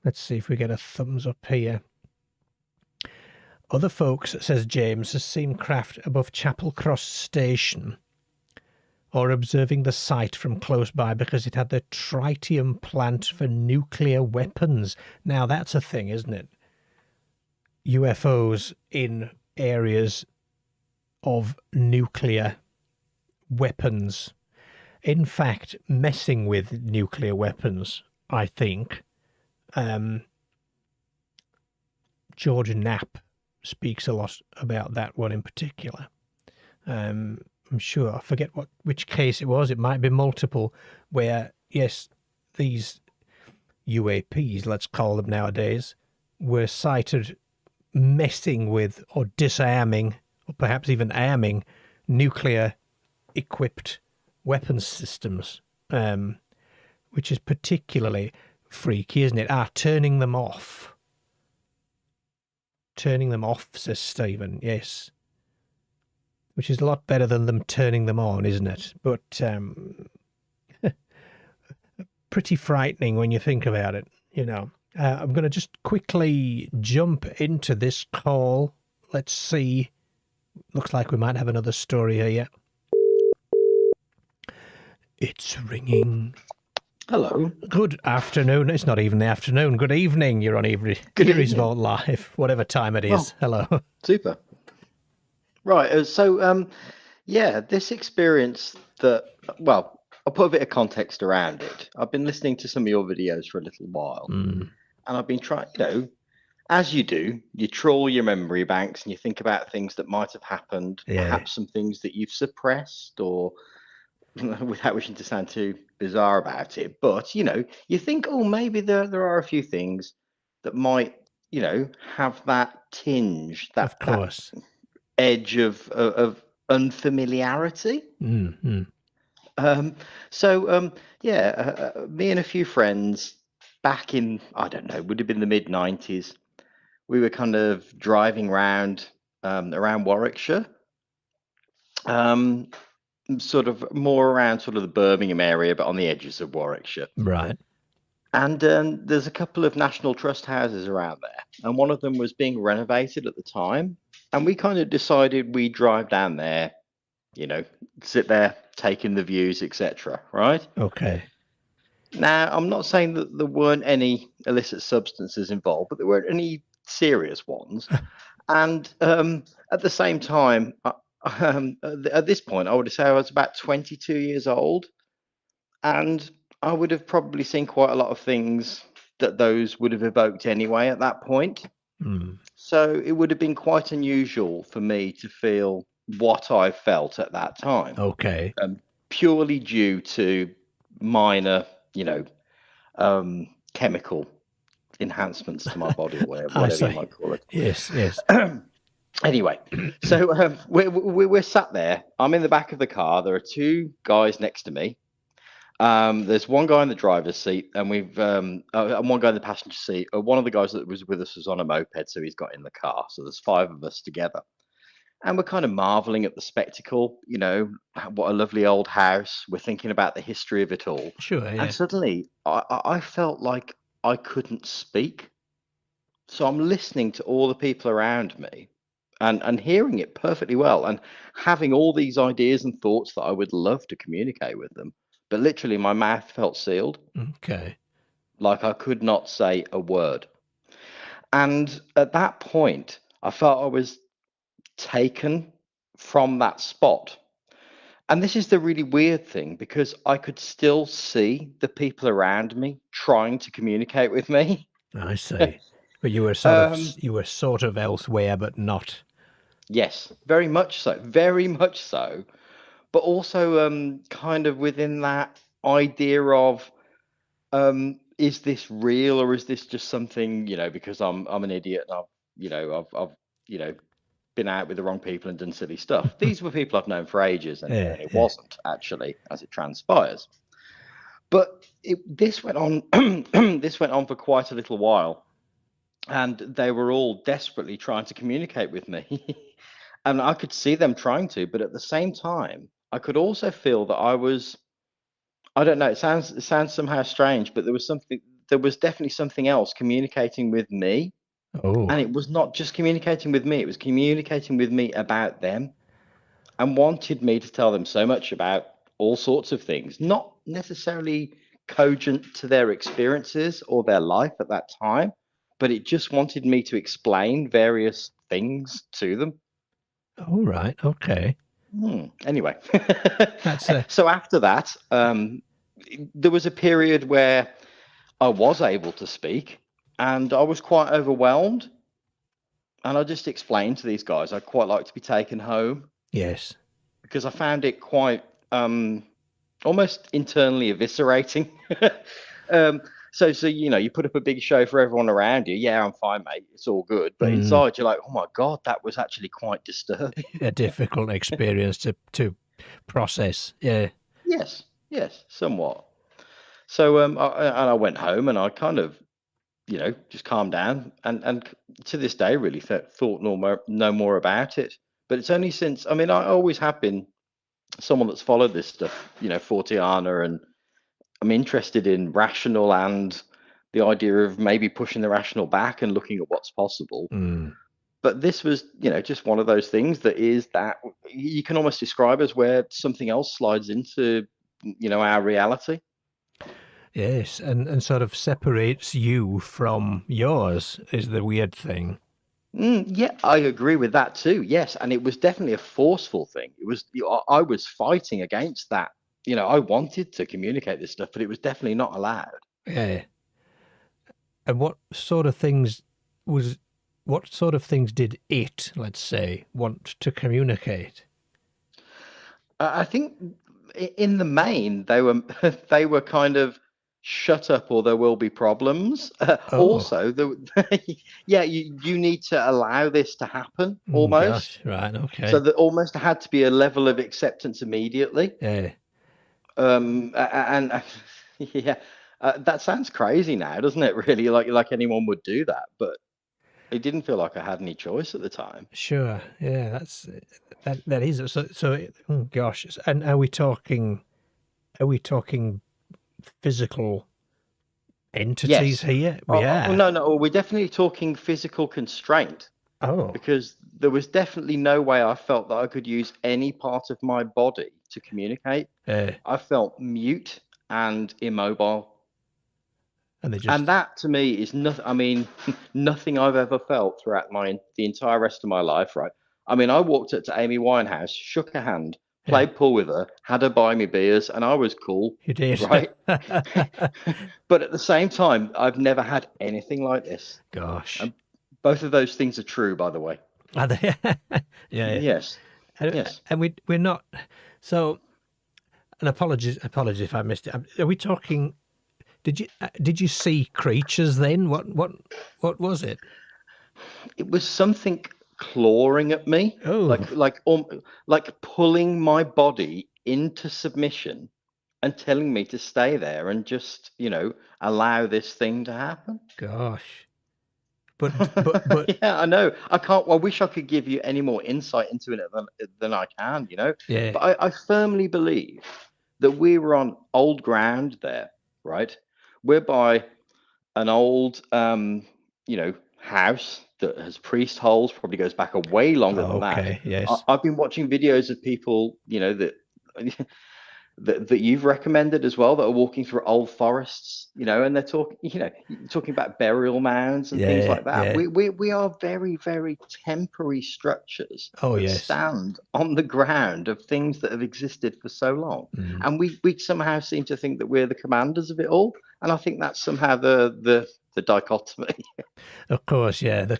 Let's see if we get a thumbs up here. Other folks, says James, has seen craft above Chapel Cross Station, or observing the site from close by because it had the tritium plant for nuclear weapons. Now that's a thing, isn't it? UFOs in areas of nuclear weapons. In fact, messing with nuclear weapons, I think. George Knapp speaks a lot about that one in particular. I'm sure, I forget which case it was. It might be multiple, where, yes, these UAPs, let's call them nowadays, were sighted messing with or disarming, or perhaps even arming, nuclear-equipped weapons systems, which is particularly freaky, isn't it? Turning them off. Turning them off, says Stephen, yes. Which is a lot better than them turning them on, isn't it? But pretty frightening when you think about it, you know. I'm going to just quickly jump into this call. Let's see. Looks like we might have another story here. It's ringing. Hello. Good afternoon. It's not even the afternoon. Good evening. You're on Eeries Vault Live, whatever time it is. Hello. Super. Right. This experience I'll put a bit of context around it. I've been listening to some of your videos for a little while, and I've been trying, as you do, you trawl your memory banks and you think about things that might have happened, perhaps some things that you've suppressed, or without wishing to sound too bizarre about it, but you think, oh, maybe there are a few things that might, have that tinge, that edge of unfamiliarity. Mm-hmm. Me and a few friends back in, I don't know, would have been the mid-90s. We were kind of driving around Warwickshire. Sort of more around sort of the Birmingham area, but on the edges of Warwickshire. Right. And there's a couple of National Trust houses around there, and one of them was being renovated at the time. And we kind of decided we'd drive down there, sit there, taking the views, etc. Right? Okay. Now, I'm not saying that there weren't any illicit substances involved, but there weren't any serious ones. And at the same time, at this point, I would say I was about 22 years old, and I would have probably seen quite a lot of things that those would have evoked anyway at that point. So it would have been quite unusual for me to feel what I felt at that time. Okay. Purely due to minor, chemical enhancements to my body, or whatever you might call it. Yes. Anyway, so we're sat there. I'm in the back of the car. There are two guys next to me. There's one guy in the driver's seat, and and one guy in the passenger seat. One of the guys that was with us was on a moped, so he's got in the car. So there's five of us together, and we're kind of marveling at the spectacle. What a lovely old house. We're thinking about the history of it all. Sure. Yeah. And suddenly, I felt like I couldn't speak. So I'm listening to all the people around me. And hearing it perfectly well, and having all these ideas and thoughts that I would love to communicate with them, but literally my mouth felt sealed. Okay. Like I could not say a word. And at that point, I felt I was taken from that spot. And this is the really weird thing because I could still see the people around me trying to communicate with me. I see. But um, you were sort of elsewhere, but not. yes, very much so. But also, kind of within that idea of, is this real or is this just something, because I'm an idiot and I've you know been out with the wrong people and done silly stuff. These were people I've known for ages, Yeah, and it yeah. wasn't actually, as it transpires. But this went on, this went on for quite a little while, and they were all desperately trying to communicate with me, and I could see them trying to, but at the same time, I could also feel that I was. I don't know. It sounds somehow strange, but There was definitely something else communicating with me, and Oh, it was not just communicating with me. It was communicating with me about them and wanted me to tell them so much about all sorts of things, not necessarily cogent to their experiences or their life at that time, but it just wanted me to explain various things to them. all right. Okay. Anyway, That's so after that, there was a period where I was able to speak and I was quite overwhelmed. And I just explained to these guys I'd quite like to be taken home yes. because I found it quite almost internally eviscerating. um, so you put up a big show for everyone around you. Yeah, I'm fine, mate. It's all good. But Mm, inside, you're like, oh my god, that was actually quite disturbing. a difficult experience to process. Yeah. Yes, yes, somewhat. So I went home and I kind of just calmed down and to this day really thought no more about it. But it's only since I mean I always have been someone that's followed this stuff, Fortiana, and I'm interested in rational and the idea of maybe pushing the rational back and looking at what's possible. Mm, But this was, just one of those things that you can almost describe as where something else slides into, our reality. yes. And sort of separates you from yours is the weird thing. Yeah, I agree with that too. Yes, and it was definitely a forceful thing. It was I was fighting against that. I wanted to communicate this stuff, but it was definitely not allowed. Yeah. And was what sort of things did it, let's say, want to communicate? I think in the main they were they were kind of shut up or there will be problems. Oh, Also, yeah, you need to allow this to happen almost. gosh, right, So okay. that almost had to be a level of acceptance immediately. Yeah, And yeah, that sounds crazy now, doesn't it? Really, like anyone would do that, but it didn't feel like I had any choice at the time. sure. Yeah, that is oh gosh. And are we talking physical entities Yes. here? We Oh, are. no, no, we're definitely talking physical constraint Oh, because there was definitely no way I felt that I could use any part of my body to communicate. uh, I felt mute and immobile. and they And just that to me is nothing. I mean, nothing I've ever felt throughout the entire rest of my life. Right? I mean, I walked up to Amy Winehouse, shook her hand, yeah, played pool with her, had her buy me beers, and I was cool, you did. right? But at the same time, I've never had anything like this. Gosh. And both of those things are true, by the way. Are they? Yeah. Yes, And, yes. and we're not. So, and apologies if I missed it. Are we talking? Did you see creatures then? What was it? It was something clawing at me, Oh like pulling my body into submission and telling me to stay there and just, allow this thing to happen. gosh. But Yeah, I know. I can't. I wish I could give you any more insight into it than I can, yeah. But I firmly believe that we were on old ground there, right? Whereby an old, house that has priest holes, probably goes back a way longer than that. Okay. Yes. I've been watching videos of people, that that you've recommended as well, that are walking through old forests, and they're talking, talking about burial mounds and things Yeah, like that. yeah. We are very, very temporary structures Oh, that yes. stand on the ground of things that have existed for so long, and we somehow seem to think that we're the commanders of it all, and I think that's somehow the dichotomy. Of course, yeah. The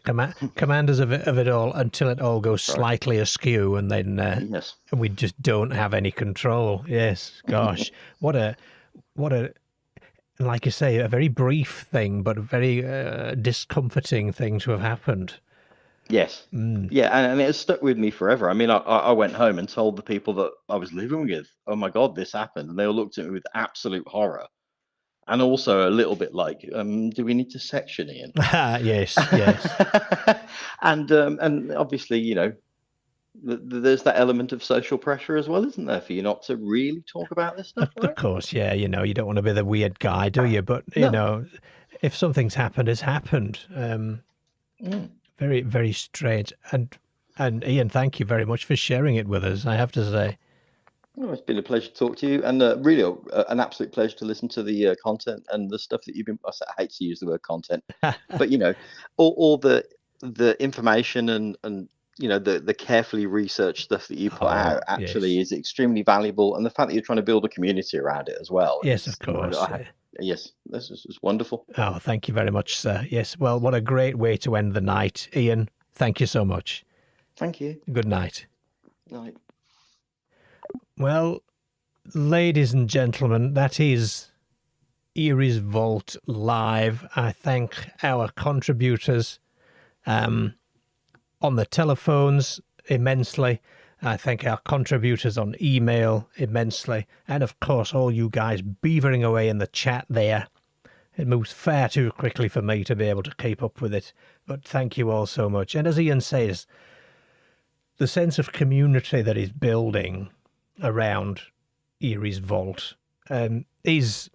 commanders of it all until it all goes Right. slightly askew, and then Yes. we just don't have any control. Yes, gosh, what a like you say, a very brief thing, but a very discomforting thing to have happened. Yes. Yeah, and it has stuck with me forever. I mean, I went home and told the people that I was living with, "Oh my God, this happened," and they all looked at me with absolute horror, and also a little bit like, "Do we need to section Ian?" Yes, yes. And obviously, there's that element of social pressure as well, isn't there, for you not to really talk about this stuff, Of right? course, yeah. You don't want to be the weird guy, do you? But No. if something's happened, it's happened. Mm. Very, very strange. And Ian, thank you very much for sharing it with us. I have to say. Well, it's been a pleasure to talk to you, and really an absolute pleasure to listen to the content and the stuff that you've been. I hate to use the word content, but all the information and the carefully researched stuff that you put out Oh, actually yes. is extremely valuable, and the fact that you're trying to build a community around it as well Yes, of is, course. Yeah. yes, this is wonderful. Oh, thank you very much, sir. Yes, well, what a great way to end the night. Ian, thank you so much. Thank you. Good night. Night. Well, ladies and gentlemen, that is Eerie's Vault Live. I thank our contributors on the telephones immensely. I thank our contributors on email immensely. And of course, all you guys beavering away in the chat there. It moves far too quickly for me to be able to keep up with it. But thank you all so much. And as Ian says, the sense of community that is building around Eerie's Vault is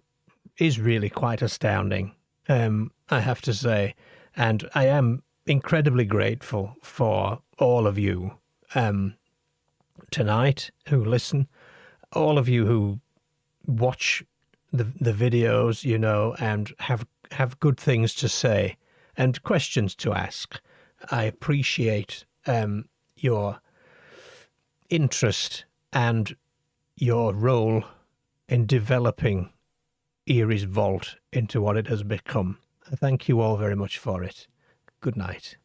really quite astounding, I have to say. And I am incredibly grateful for all of you tonight who listen, all of you who watch the videos, and have good things to say and questions to ask. I appreciate your interest and your role in developing Eerie's Vault into what it has become. Thank you all very much for it. Good night.